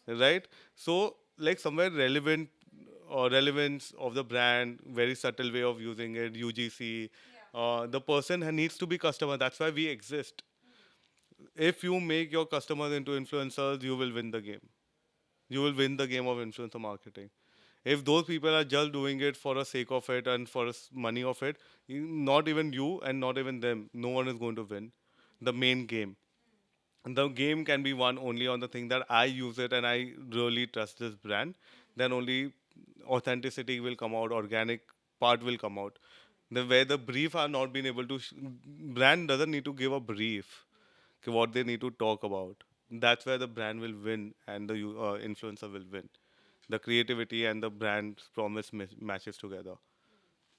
right? So, like somewhere relevant or relevance of the brand, very subtle way of using it, UGC. The person needs to be customer. That's why we exist. If you make your customers into influencers, you will win the game. You will win the game of influencer marketing. If those people are just doing it for the sake of it and for money of it, not even you and not even them, no one is going to win the main game. The game can be won only on the thing that I use it and I really trust this brand. Then only authenticity will come out, organic part will come out. Where the brief are not being able to, brand doesn't need to give a brief what they need to talk about. That's where the brand will win and the influencer will win. The creativity and the brand promise matches together.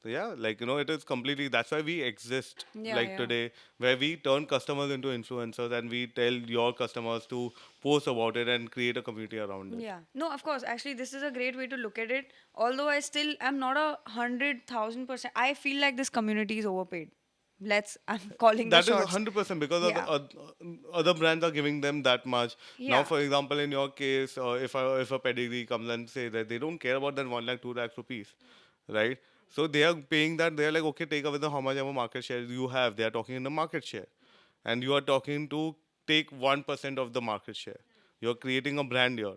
So yeah, like it is completely. That's why we exist Yeah, like yeah. today, where we turn customers into influencers and we tell your customers to post about it and create a community around it. Yeah. No, of course. Actually, this is a great way to look at it. Although I still am not 100,000%. I feel like this community is overpaid. I'm calling the That is shots. 100% because Yeah. other brands are giving them that much. Now, Yeah. for example, in your case, if a pedigree comes and say that they don't care about that 1 lakh 2 lakh rupees, right? So they are paying that. They are like, okay, take away the how much ever market share you have. They are talking in the market share, and you are talking to take 1% of the market share. You're creating a brand here.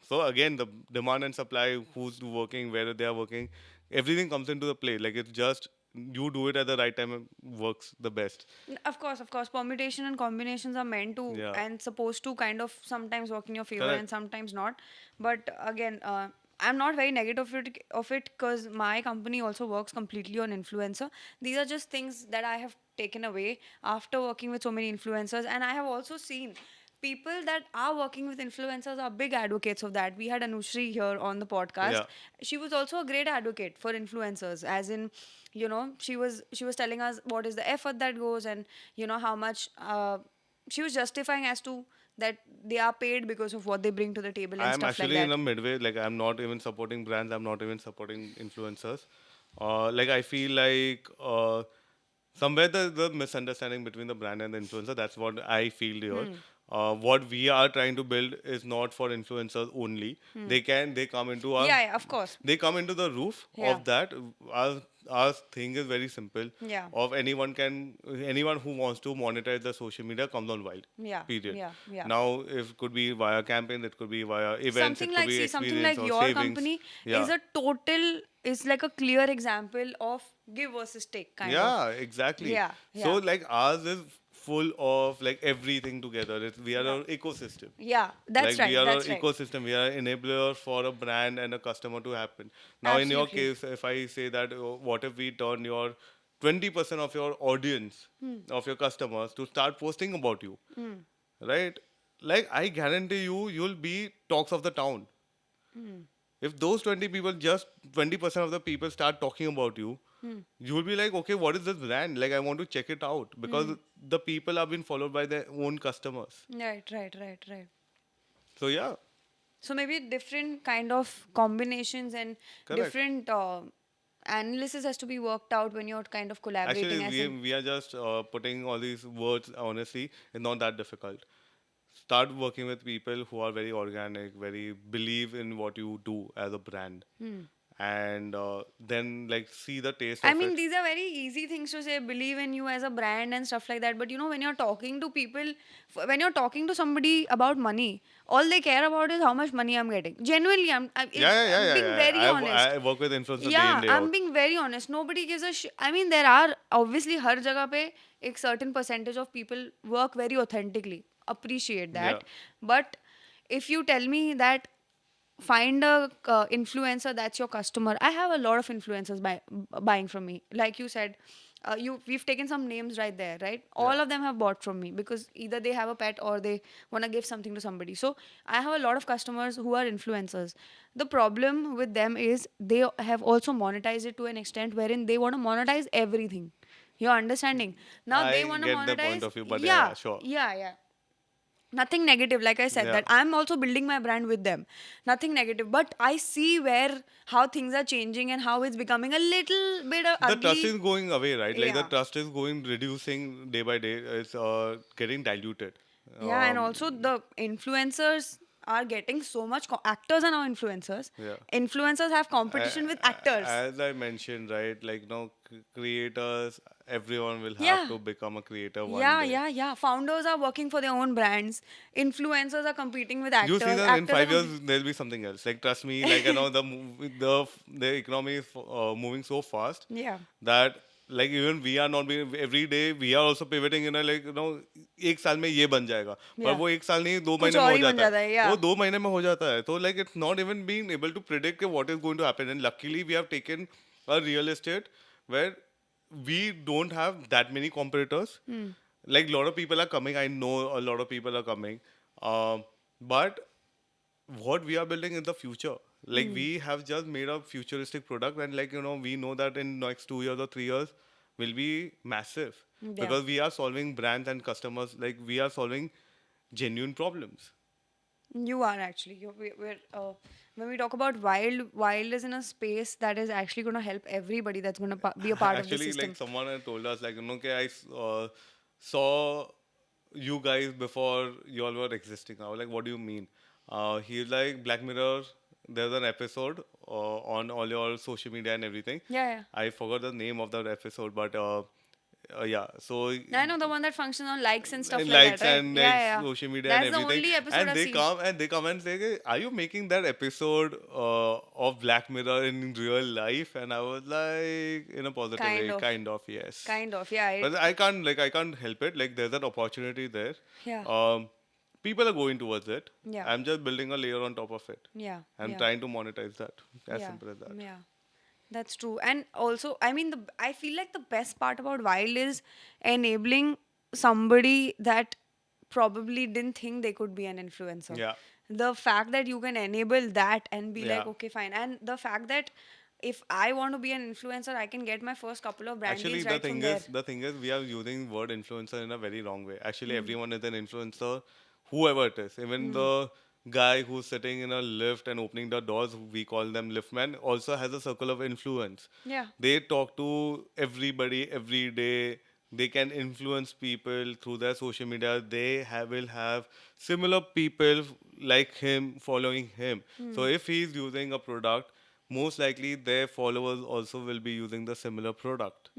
So again, the demand and supply, who's working, where they are working, everything comes into the play. Like it's just you do it at the right time and works the best. Of course. Permutation and combinations are meant to Yeah, and supposed to kind of sometimes work in your favor and correct. sometimes not. But again, I'm not very negative of it because my company also works completely on influencer. These are just things that I have taken away after working with so many influencers, and I have also seen people that are working with influencers are big advocates of that. We had Anushri here on the podcast. Yeah, She was also a great advocate for influencers, as in, she was telling us what is the effort that goes, and how much she was justifying as to that they are paid because of what they bring to the table and I'm stuff like actually in that. a midway. Like I'm not even supporting brands. I'm not even supporting influencers. Like I feel like somewhere the misunderstanding between the brand and the influencer. That's what I feel here. What we are trying to build is not for influencers only. They come into our Yeah, yeah, of course. they come into the roof Yeah. of that. Our thing is very simple. Yeah. Of anyone who wants to monetize the social media comes on Wild. Yeah. Period. Yeah. Yeah. Now, if it could be via campaign, it could be via events, it Something could like, be see, something experience like or your savings. company Yeah. is like a clear example of give versus take kind of. Yeah, exactly. Yeah. So Yeah. like ours is full of like everything together. We are Yeah. an ecosystem. Yeah, that's Like we right. are an That's right. ecosystem. We are an enabler for a brand and a customer to happen. Now, in your Absolutely. case, if I say that, what if we turn your 20% of your audience, of your customers, to start posting about you, right? Like I guarantee you, you'll be talks of the town. If those 20 people, just 20% of the people start talking about you, you will be like, okay, what is this brand? Like, I want to check it out because the people are being followed by their own customers. Right, right, right, right. So, yeah, So maybe different kind of combinations and correct. different analysis has to be worked out when you're kind of Actually, collaborating as in. we are just putting all these words, honestly, it's not that difficult. Start working with people who are very organic, very believe in what you do as a brand. And then, like, see the taste I of mean, it. these are very easy things to say, believe in you as a brand and stuff like that. But when you're talking to people, when you're talking to somebody about money, all they care about is how much money I'm getting. Genuinely, Yeah, yeah, yeah, I'm yeah, being yeah. very honest. I work with influencers day in, Yeah, day I'm out. being very honest. Nobody gives a shit. I mean, there are obviously हर जगह पे एक certain percentage of people work very authentically. Appreciate Yeah. that. But if you tell me that find a influencer that's your customer, I have a lot of influencers buying from me. Like you said, we've taken some names right there, right? Yeah. All of them have bought from me because either they have a pet or they want to give something to somebody. So I have a lot of customers who are influencers. The problem with them is they have also monetized it to an extent wherein they want to monetize everything. You're understanding? Now they I want to get the point monetize, of view, but yeah, yeah, sure. yeah, yeah. Nothing negative, like I said, Yeah. that I'm also building my brand with them. Nothing negative, but I see where how things are changing and how it's becoming a little bit The trust ugly. is going away, right? Like the Yeah. trust is going reducing day by day. It's getting diluted. Yeah, and Um, also the influencers are getting so much. Actors are now influencers. yeah. Influencers have competition with actors. As I mentioned, right? Like creators, everyone will have Yeah. to become a creator one Yeah, day. yeah, yeah. Founders are working for their own brands. Influencers are competing with You see actors. that in Actors are 5 years there'll be something else. Like trust me, like the economy is moving so fast yeah. that like even we are not being every day we are also pivoting like एक साल में ये बन जाएगा पर Yeah. वो एक साल नहीं दो कुछ महीने में और हो ही बन जाता है जाता है. वो Yeah. 2 महीने में हो जाता है तो like it's not even being able to predict what is going to happen and luckily we have taken a real estate where we don't have that many competitors like a lot of people are coming I know a lot of people are coming but what we are building in the future like we have just made a futuristic product and like we know that in next 2 years or 3 years will be massive Yeah. because we are solving brands and customers like we are solving genuine problems. You are actually. When we talk about Wild, Wild is in a space that is actually going to help everybody that's going to be a part of the Actually like system. someone had told us like okay saw you guys before you all were existing. I was like, what do you mean? He's like Black Mirror. There's an episode on all your social media and everything. Yeah, I forgot the name of that episode, but yeah. So yeah. I know the one that functions on likes and stuff and like that, likes right? and Yeah, like yeah, yeah. social media and That's the everything, only episode and I've they seen. come and say, "Hey, are you making that episode of Black Mirror in real life?" And I was like, in a positive Kind way, of. kind of, yes. Kind of, yeah. But I can't help it. Like there's an opportunity there. Yeah. People are going towards it. Yeah. I'm just building a layer on top of it. Yeah. I'm Yeah. trying to monetize that. As Yeah. simple as that. Yeah. That's true. And also, I mean, I feel like the best part about Wild is enabling somebody that probably didn't think they could be an influencer. Yeah. The fact that you can enable that and be like, Yeah. okay, fine. And the fact that if I want to be an influencer, I can get my first couple of brand Actually, deals right from there. the thing is, we are using word influencer in a very wrong way. Actually, Hmm. everyone is an influencer, whoever it is. Even the guy who's sitting in a lift and opening the doors, we call them liftman, also has a circle of influence. Yeah. They talk to everybody every day. They can influence people through their social media. Will have similar people like him following him. So if he's using a product, most likely their followers also will be using the similar product.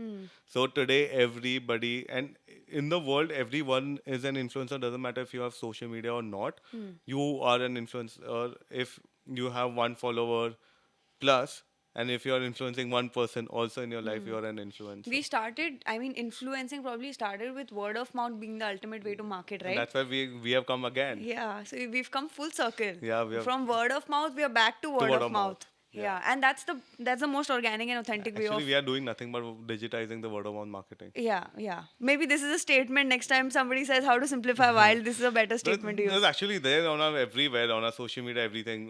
So today, everybody and in the world, everyone is an influencer. Doesn't matter if you have social media or not. You are an influencer if you have one follower plus, and if you are influencing one person also in your life, you are an influencer. We started, I mean, influencing probably started with word of mouth being the ultimate way to market, And right? that's why we have come again. Yeah, so we've come full circle. Yeah, we have- From word of mouth, we are back to word, word of of mouth. mouth. Yeah. Yeah. And that's the most organic and authentic way Actually, of. we are doing nothing but digitizing the word of mouth marketing. Yeah, yeah. Maybe this is a statement. Next time somebody says how to simplify wild, this is a better statement to There's use. actually there on our everywhere on our social media, everything.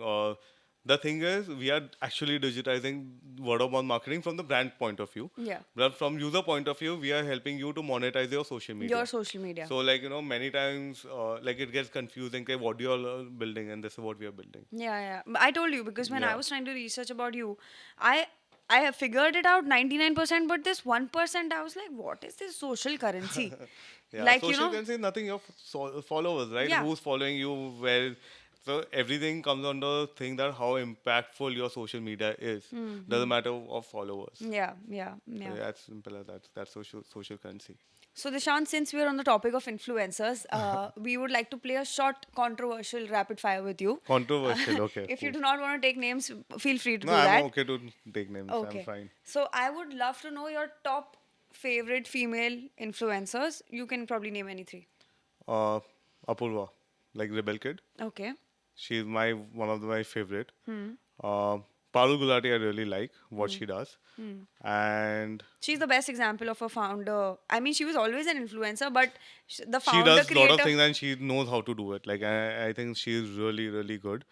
The thing is, we are actually digitizing word of mouth marketing from the brand point of view. Yeah. But from user point of view, we are helping you to monetize your social media. Your social media. So like many times like it gets confusing. Okay, what you all are building, and this is what we are building. Yeah, yeah. I told you because when I Yeah. was trying to research about you, I have figured it out 99%, but this 1% I was like, what is this social currency? Yeah, Like, social currency is nothing. Your followers, right? Yeah. Who's following you? Where? So everything comes on the thing that how impactful your social media is. Doesn't matter of followers. Yeah, yeah, So yeah. yeah, it's simple as that. That's social currency. So, Dishant, since we're on the topic of influencers, we would like to play a short, controversial rapid fire with you. Controversial. Okay. If you cool. do not want to take names, feel free to No, do that. I'm okay to take names. Okay. I'm fine. So, I would love to know your top favorite female influencers. You can probably name any three. Apurva, like Rebel Kid. Okay. She's one of my favorite. Parul Gulati, I really like what she does, and She's the best example of a founder. I mean, she was always an influencer, but the she founder does a lot creator. of things and she knows how to do it. Like I think she's really good.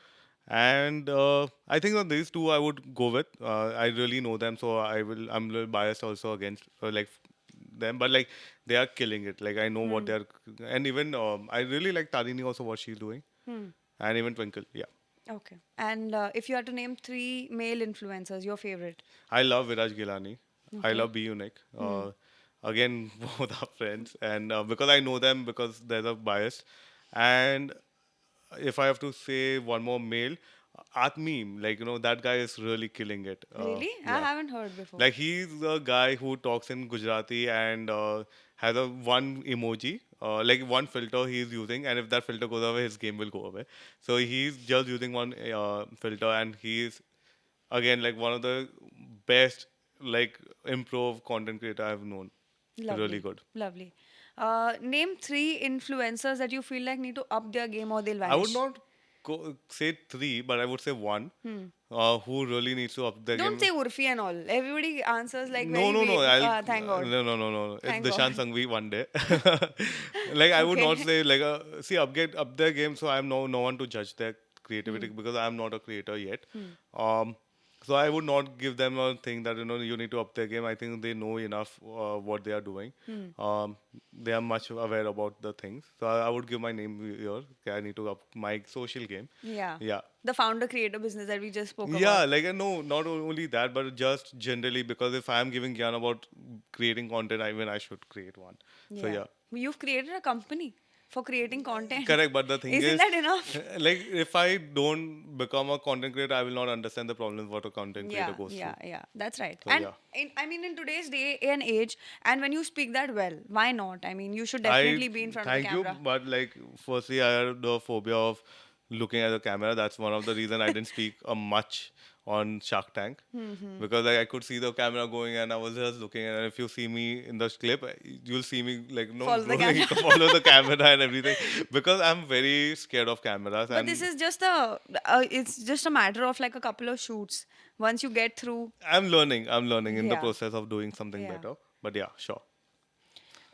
And I think on these two I would go with. I really know them, so I'm a little biased also against like them, but like they are killing it. Like I know what they are, and even I really like Tarini also what she's doing, and even Twinkle. Yeah, Okay. And if you had to name three male influencers, your favorite. I love Viraj Gilani. I Okay. love B Unique. Again, both are friends, and because I know them because there's a bias, and if I have to say one more male, Atmeem, like that guy is really killing it. Really? I Yeah. haven't heard before. Like he's a guy who talks in Gujarati and has a one emoji, like one filter he's using, and if that filter goes away, his game will go away. So he's just using one filter, and he's again like one of the best like improv content creator I've known. Really Lovely. good. Lovely. Name three influencers that you feel like need to up their game or they'll I would vanish. not say three, but I would say one who really needs to up their Don't game. say Urfi and all. Everybody answers like No, very no, no. vague. I'll Thank God. no. It's Thank Dishan God. Sangvi one day. Like I would not Okay. say like see up their game. So I'm no one to judge their creativity because I'm not a creator yet. Um, so I would not give them a thing that you need to up their game. I think they know enough what they are doing. They are much aware about the things. So I would give my name here. Okay, I need to up my social game. Yeah. Yeah. The founder creator business that we just spoke Yeah, about. like I know not only that, but just generally because if I'm giving Gyan about creating content, I should create one. So Yeah. yeah, You've created a company for creating content. correct. But the thing Isn't is, that enough? like if I don't become a content creator, I will not understand the problems what a content creator Yeah, goes through. yeah, yeah. That's right. So And yeah, I mean, in today's day and age, and when you speak that well, why not? I mean, you should I definitely be in front of the thank you, camera. but like firstly, I had the phobia of looking at the camera. That's one of the reason I didn't speak much on Shark Tank because like, I could see the camera going and I was just looking. And if you see me in the clip, you'll see me like no Follow the rolling camera. to follow the camera and everything because I'm very scared of cameras But this and is just it's just a matter of like a couple of shoots. Once you get through, I'm learning. I'm learning in the yeah, process of doing something yeah. better. But yeah, sure.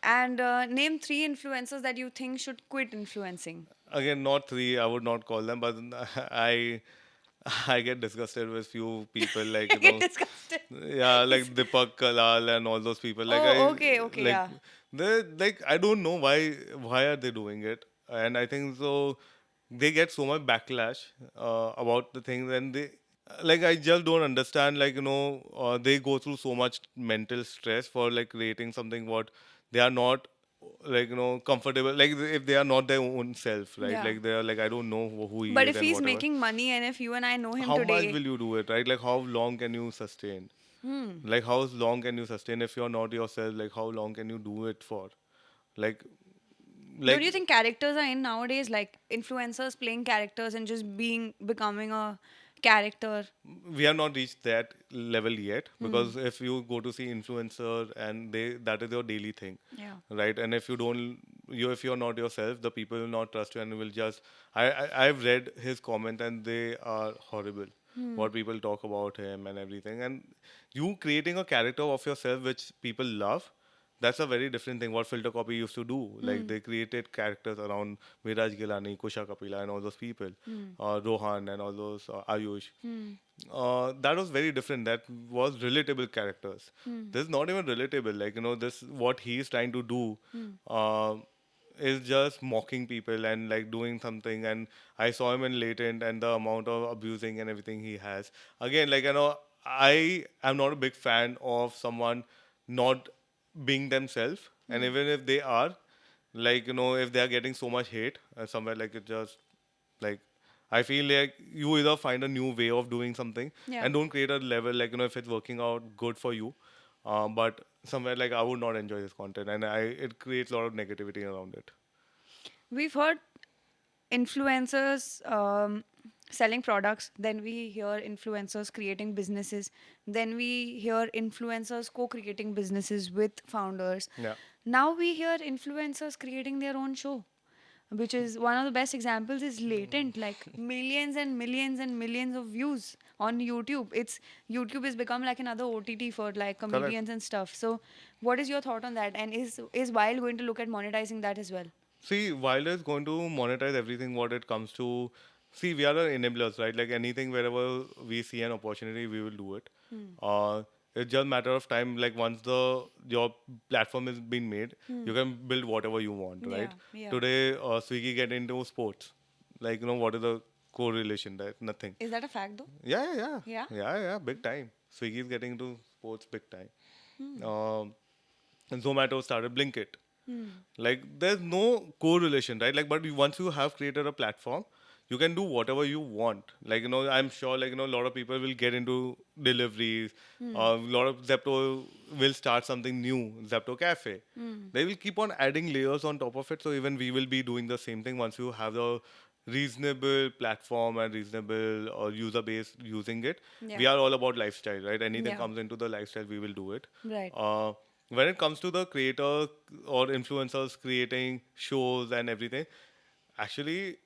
And name three influencers that you think should quit influencing. Again, not three. I would not call them, but I I get disgusted with few people like I get disgusted. yeah, like Deepak Kalal and all those people. Like Oh, I okay, okay, like yeah. they like I don't know why are they doing it, and I think so they get so much backlash about the things, and they like I just don't understand. Like they go through so much mental stress for like creating something what they are not like comfortable like if they are not their own self, right? Yeah. Like they are like I don't know who he But is if and he's whatever. making money and if you and I know him How much today, will you do it, right? Like how long can you sustain? Like how long can you sustain if you're not yourself? Like how long can you do it for? Like don't like you think characters are in nowadays? Like influencers playing characters and just becoming a character. we have not reached that level yet because if you go to see influencer and they that is your daily thing, Yeah. right? And if you don't if you're not yourself, the people will not trust you and will just I've read his comment and they are horrible, what people talk about him and everything, and you creating a character of yourself which people love, that's a very different thing what Filter Copy used to do. Like they created characters around Viraj Gilani, Kusha Kapila, and all those people, Rohan, and all those Ayush. That was very different. That was relatable characters. This is not even relatable. Like this what he is trying to do. Is just mocking people and like doing something, and I saw him in latent and the amount of abusing and everything he has. Again, like I am not a big fan of someone not being themselves, and even if they are, like if they are getting so much hate somewhere, like it just like I feel like you either find a new way of doing something Yeah. and don't create a level like if it's working out good for you, but somewhere like I would not enjoy this content, and it creates a lot of negativity around it. We've heard influencers selling products, then we hear influencers creating businesses, then we hear influencers co creating businesses with founders. Yeah. Now we hear influencers creating their own show, which is one of the best examples is latent, like millions and millions and millions of views on YouTube. It's YouTube has become like another OTT for like Correct. comedians and stuff. So what is your thought on that, and is Wild going to look at monetizing that as well? See, Wilder is going to monetize everything what it comes to. See, we are the enablers, right? Like anything, wherever we see an opportunity, we will do it. It's just matter of time. Like once your platform is being made, you can build whatever you want, right? Yeah, yeah. Today, Swiggy get into sports. Like what is the correlation? There, nothing. Is that a fact though? Yeah, yeah, yeah, Yeah. yeah, yeah. Big time. Swiggy is getting into sports big time. And Zomato started Blinkit. Like there's no correlation, right? Like, but once you have created a platform, you can do whatever you want. Like I'm sure like a lot of people will get into deliveries. A lot of Zepto will start something new, Zepto Cafe. They will keep on adding layers on top of it. So even we will be doing the same thing once you have the reasonable platform and reasonable user base using it. We Yeah. are all about lifestyle, right? Anything Yeah. comes into the lifestyle, we will do it. Right. When it comes to the creator or influencers creating shows and everything, actually,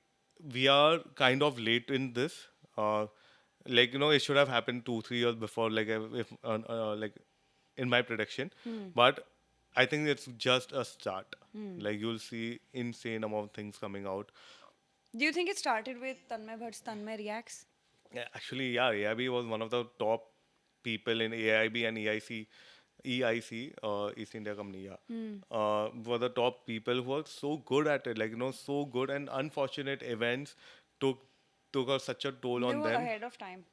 we are kind of late in this. Like it should have happened 2 3 years before. Like if like in my prediction, but I think it's just a start. Like you'll see insane amount of things coming out. Do you think it started with Tanmay Bhatt's Tanmay Reacts? Yeah, actually, yeah, AIB was one of the top people in AIB and EIC, East India Company, yeah. Were the top people who were so good at it, like, so good, and unfortunate events took such a toll They on were them. ahead of time.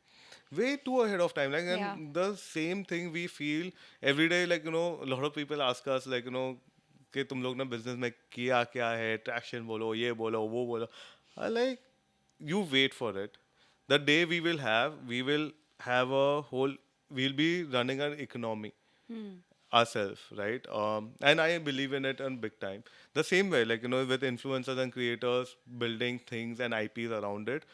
Way too ahead of time. Like, Yeah. and the same thing we feel every day, like, a lot of people ask us, like, कि तुम लोग ना business में किया क्या है, traction बोलो, ये बोलो, वो बोलो. I like, you wait for it. The day we will have a whole, we'll be running an economy ourselves, right? And I believe in it on big time. The same way, like with influencers and creators building things and IPs around it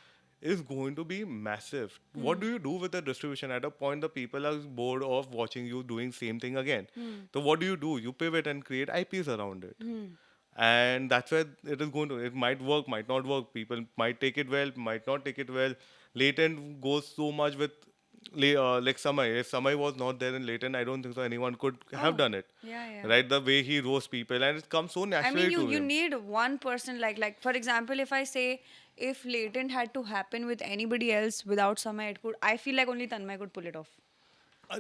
is going to be massive. What do you do with the distribution? At a point, the people are bored of watching you doing same thing again. So what do? You pivot and create IPs around it. And that's where it is going to. It might work, might not work. People might take it well, might not take it well. Latent goes so much with like Samay. If Samay was not there in Latent, I don't think so anyone could have Oh, done it. yeah, yeah. Right? The way he roasts people, and it comes so I naturally mean, you to you him. need one person like for example, if I say if latent had to happen with anybody else without Samay, it could. I feel like only Tanmay could pull it off.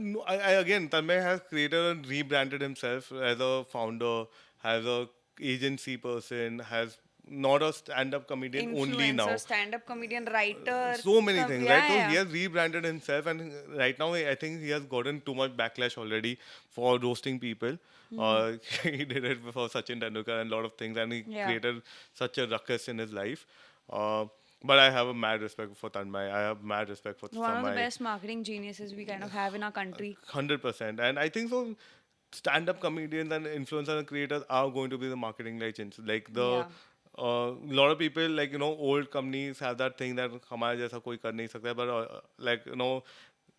No, again, Tanmay has created and rebranded himself as a founder, has a agency person, has not a stand-up comedian only now. Influencer, stand-up comedian, writer. So many things, right? Yeah, So he yeah. has rebranded himself, and right now I think he has gotten too much backlash already for roasting people. He did it for Sachin Tendulkar and a lot of things, and he Yeah. created such a ruckus in his life. But I have a mad respect for Tanmay. I have mad respect for One of the Samay. best marketing geniuses we kind of have in our country. 100%. And I think so. Stand-up comedians and influencers and creators are going to be the marketing legends. Like the Yeah. lot of people, like old companies have that thing that हमारे जैसा कोई कर नहीं सकता. But like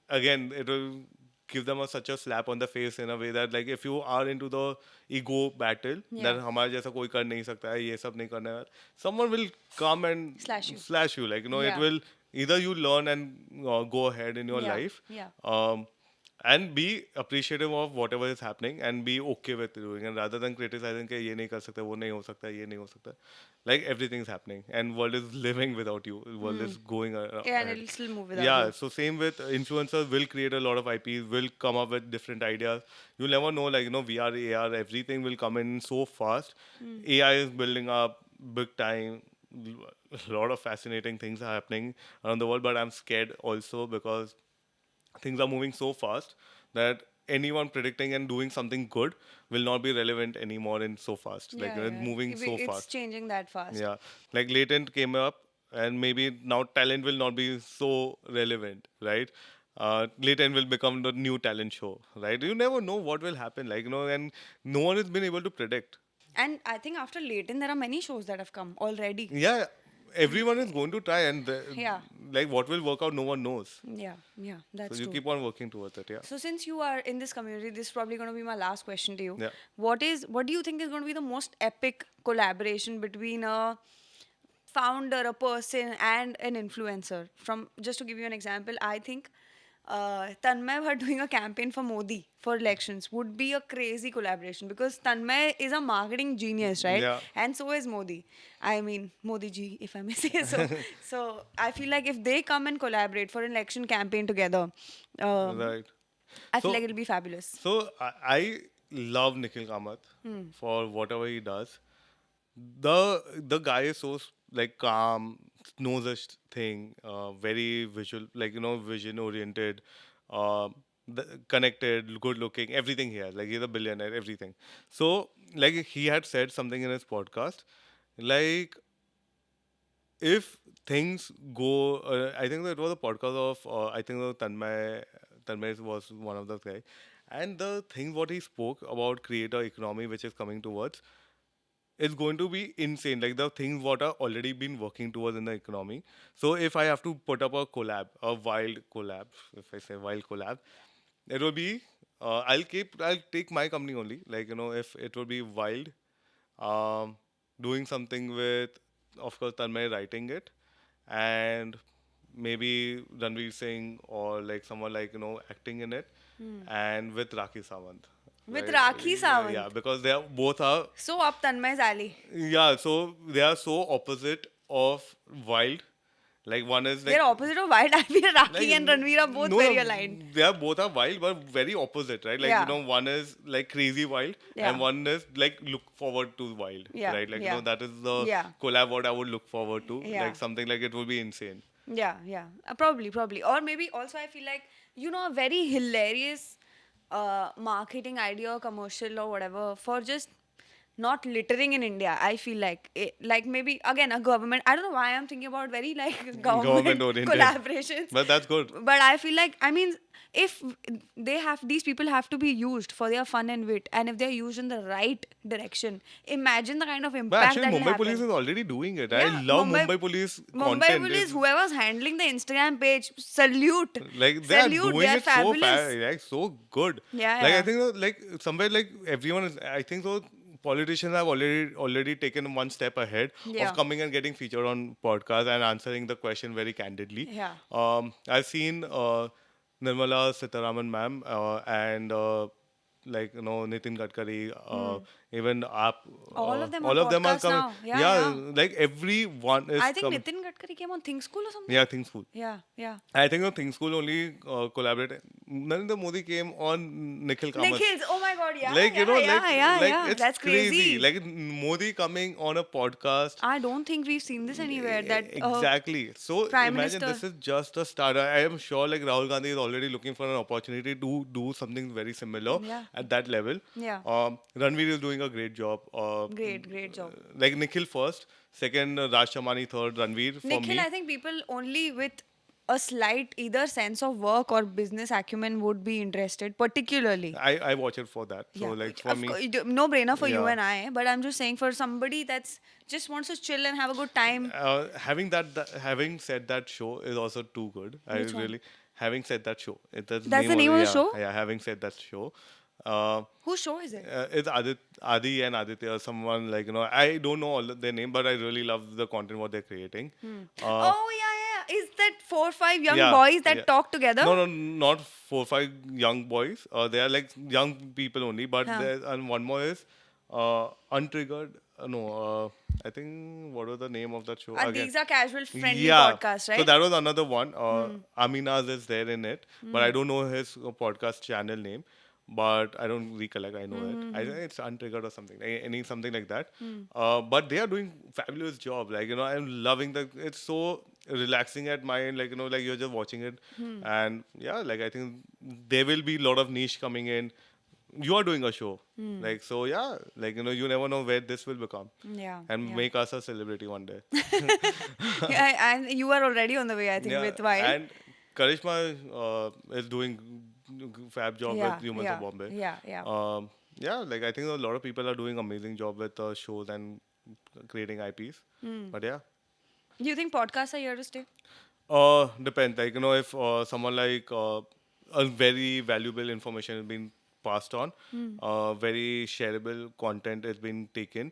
again, it will give them such a slap on the face in a way that like if you are into the ego battle that Yeah. हमारे जैसा कोई कर नहीं सकता है, ये सब नहीं करने वाला, someone will come and Slash you. slash you. Like it Yeah. will either you learn and go ahead in your Yeah, life. yeah. And be appreciative of whatever is happening and be okay with doing, and rather than criticizing कि ये नहीं कर सकते, वो नहीं हो सकता, ये नहीं हो सकता, like everything's happening and world is living without you, world is going Yeah, and ahead. it'll still move without Yeah, you. so same with influencers will create a lot of IPs, will come up with different ideas. You'll never know, like VR, AR, everything will come in so fast. AI is building up big time. A lot of fascinating things are happening around the world, but I'm scared also because things are moving so fast that anyone predicting and doing something good will not be relevant anymore in so fast. Like Yeah, it's yeah. moving so It's fast. changing that fast. Yeah, like latent came up, and maybe now talent will not be so relevant, right? Latent will become the new talent show, right? You never know what will happen, like and no one has been able to predict. And I think after Leighton, there are many shows that have come already. Yeah, everyone is going to try, and Yeah. like what will work out, no one knows. Yeah, yeah, So that's you true. keep on working towards it. Yeah. So since you are in this community, this is probably going to be my last question to you. Yeah. What do you think is going to be the most epic collaboration between a founder, a person, and an influencer? From just to give you an example, I think Tanmay Bhatt doing a campaign for Modi for elections would be a crazy collaboration because Tanmay is a marketing genius, right? Yeah. And so is Modi. I mean, Modi ji, if I may say so. So I feel like if they come and collaborate for an election campaign together, Right. I feel So like it'll be fabulous. So I love Nikhil Kamath for whatever he does. The guy is so like calm, knows his thing, very visual, like vision oriented, connected, good looking, everything he has. Like he's a billionaire, everything. So like he had said something in his podcast, like if things go, I think that it was a podcast of, I think Tanmay was one of the guy, and the thing what he spoke about creator economy, which is coming towards, is going to be insane. Like the things what are already been working towards in the economy. So if I have to put up a collab, a wild collab, if I say wild collab, it will be. I'll take my company only. Like if it will be wild, um, doing something with, of course, Tanmay writing it, and maybe Ranveer Singh or like someone like acting in it, and with Rakhi Sawant. With Right? Rakhi Sawant. Yeah, because they are both are, So up Tanmay's alley. yeah, so they are so opposite of wild. Like one is like They're opposite of wild. I feel Rakhi and n- Ranveer are both no, very no, aligned. they are both are wild, but very opposite, right? Like Yeah. one is like crazy wild, Yeah. and one is like look forward to wild, Yeah, right? Like yeah. that is the Yeah. collab what I would look forward to. Yeah. Like something like it will be insane. Yeah, yeah. Probably. Or maybe also I feel like, a very hilarious marketing idea or commercial or whatever for just not littering in India. I feel like like maybe again a government. I don't know why I'm thinking about very like government Government-oriented. collaborations. But that's good. But I feel like, I mean, if these people have to be used for their fun and wit, and if they're used in the right direction, imagine the kind of But impact actually, that will Mumbai happen. Police is already doing it. I Yeah, love Mumbai Police Mumbai content. Police, It's whoever's handling the Instagram page, salute. like they are Salute, doing they are it so fabulous. fast, like so good. Yeah, Like I yeah. think like somewhere like everyone is. I think so. Politicians have already taken one step ahead Yeah. of coming and getting featured on podcast and answering the question very candidly. Yeah. I've seen Nirmala Sitharaman ma'am and like Nitin Gadkari, even Aap, All of them all on of them are podcasts coming. now. Yeah, yeah. Like everyone is I think coming. Nitin Gadkari came on Think School or something. Yeah, Think School. Yeah. I think the Think School only collaborated. Narendra Modi came on Nikhil Kamath. Nikhil's, oh my god, yeah. Like yeah. it's That's crazy. Like Modi coming on a podcast. I don't think we've seen this anywhere. That Exactly. So Prime imagine Minister. this is just a start. I am sure like Rahul Gandhi is already looking for an opportunity to do something very similar Yeah. at that level. Yeah. Ranveer is doing a great job. Great job. Like Nikhil first, second Raj Shamani, third Ranveer for Nikhil, me. I think people only with a slight either sense of work or business acumen would be interested, particularly. I watch it for that. So like for Of me. no brainer for you Yeah. and I, but I'm just saying for somebody that's just wants to chill and have a good time. Having said that show is also too good. Which one? Having said that show. That's That's the name of the yeah, show? Yeah, having said that show. Whose show is it? It's Adi and Aditya, someone like I don't know all of their name, but I really love the content what they're creating. Oh yeah. Is that 4 or 5 young Yeah, boys that yeah. talk together? No, not 4 5 young boys. They are like young people only. But Huh. and one more is Untriggered. No, I think what was the name of that show again? These are casual friendly Yeah. podcasts, right? So that was another one. Aminaz is there in it, but I don't know his podcast channel name. But I don't recollect. I know it. I think it's Untriggered or something. Any something like that. But they are doing fabulous job. Like I'm loving the. It's so relaxing at my end. Like like you're just watching it, and yeah, like I think there will be a lot of niche coming in. You are doing a show, like so. Yeah, like you never know where this will become, Yeah. and yeah. make us a celebrity one day. Yeah, and you are already on the way, I think, Yeah, with Wild. and Karishma is doing fab job with Humans yeah, of Bombay. yeah. Yeah, like I think a lot of people are doing amazing job with shows and creating IPs. But yeah, Do you think podcasts are here to stay? depends. Like if someone like a very valuable information has been passed on, very shareable content has been taken.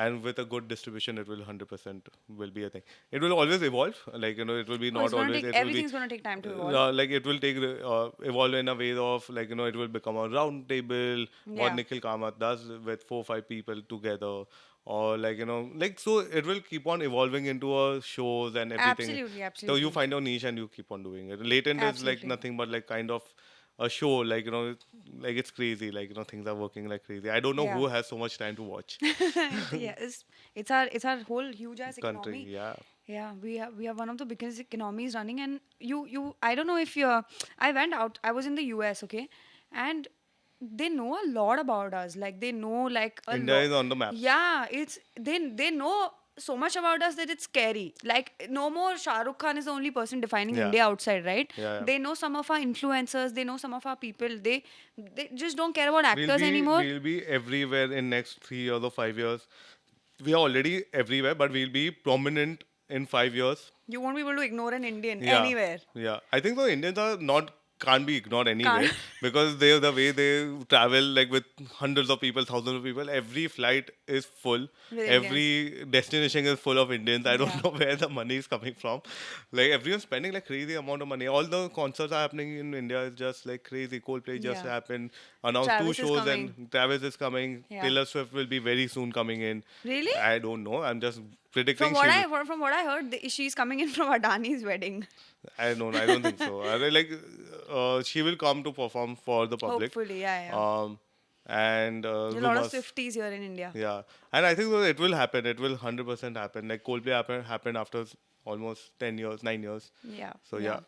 And with a good distribution, it will 100% will be a thing. It will always evolve. Like it will be Oh, not it's gonna always. take, It will be everything's going to take time to evolve. like it will take evolve in a way of like it will become a round table what Yeah. Nikhil Kamath does with 4 5 people together, or like like so it will keep on evolving into shows and everything. Absolutely, So absolutely. you find your niche and you keep on doing it. Latent is like Absolutely. nothing but like kind of a show, like like it's crazy, like things are working like crazy. I don't know Yeah. who has so much time to watch. Yeah, it's our whole huge ass Country, economy. yeah. Yeah, we have one of the biggest economies running, and you I don't know if you're. I went out. I was in the US, okay, and they know a lot about us. Like they know like a India lot. is on the maps. Yeah, it's they know so much about us that it's scary. Like no more Shah Rukh Khan is the only person defining Yeah. India outside, right? Yeah, yeah. They know some of our influencers. They know some of our people. They just don't care about We'll actors be anymore. we'll be everywhere in next 3 years or 5 years. We are already everywhere, but we'll be prominent in 5 years. You won't be able to ignore an Indian Yeah. anywhere. Yeah. I think the Indians are not can't be ignored anyway Can't. because they the way they travel like with hundreds of people, thousands of people. Every flight is full. With Every destination is full of Indians. I don't Yeah. know where the money is coming from. Like everyone's spending like crazy amount of money. All the concerts are happening in India is just like crazy. Coldplay just Yeah. happened. Announced Travis two is shows coming. and Travis is coming. Yeah. Taylor Swift will be very soon coming in. Really? I don't know. I'm just predicting. From what I heard, she's coming in from Adani's wedding. I don't know. I don't think so. Like, she will come to perform for the public. Hopefully, yeah. And There are a lot of rumors. Swifties here in India. Yeah, and I think it will happen. It will 100% happen. Like Coldplay happened after almost 10 years, 9 years. Yeah. So yeah.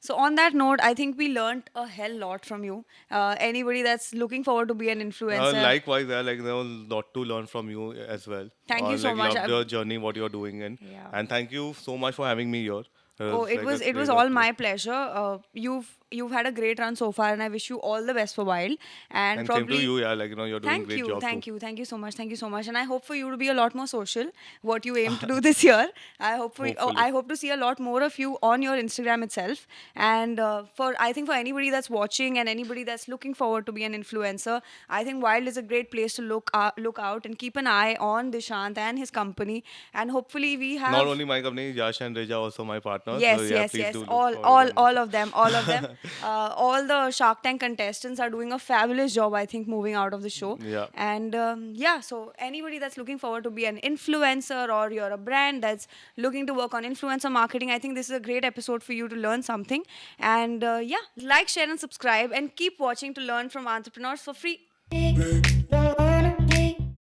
So on that note, I think we learned a hell lot from you. Anybody that's looking forward to be an influencer. Likewise, like there was a lot to learn from you as well. Thank you so like, much. Loved your journey, what you're doing, Yeah. and thank you so much for having me here. Oh, it was all my pleasure. You've had a great run so far, and I wish you all the best for Wild. And And probably same to you, yeah. Like you're doing Thank great you, job thank too. you, thank you so much, thank you so much, and I hope for you to be a lot more social. What you aim to do this year, I hope Hopefully. I hope to see a lot more of you on your Instagram itself. And I think for anybody that's watching and anybody that's looking forward to be an influencer, I think Wild is a great place to look out and keep an eye on Dishant and his company. And hopefully we have Not only my company, Yash and Reja also my partners. Yes, so yeah, yes, please yes. do look All, forward all, and- all of them, all of them. All the Shark Tank contestants are doing a fabulous job, I think, moving out of the show. Yeah. And yeah, so anybody that's looking forward to be an influencer or you're a brand that's looking to work on influencer marketing, I think this is a great episode for you to learn something. And yeah, like, share, and subscribe, and keep watching to learn from entrepreneurs for free.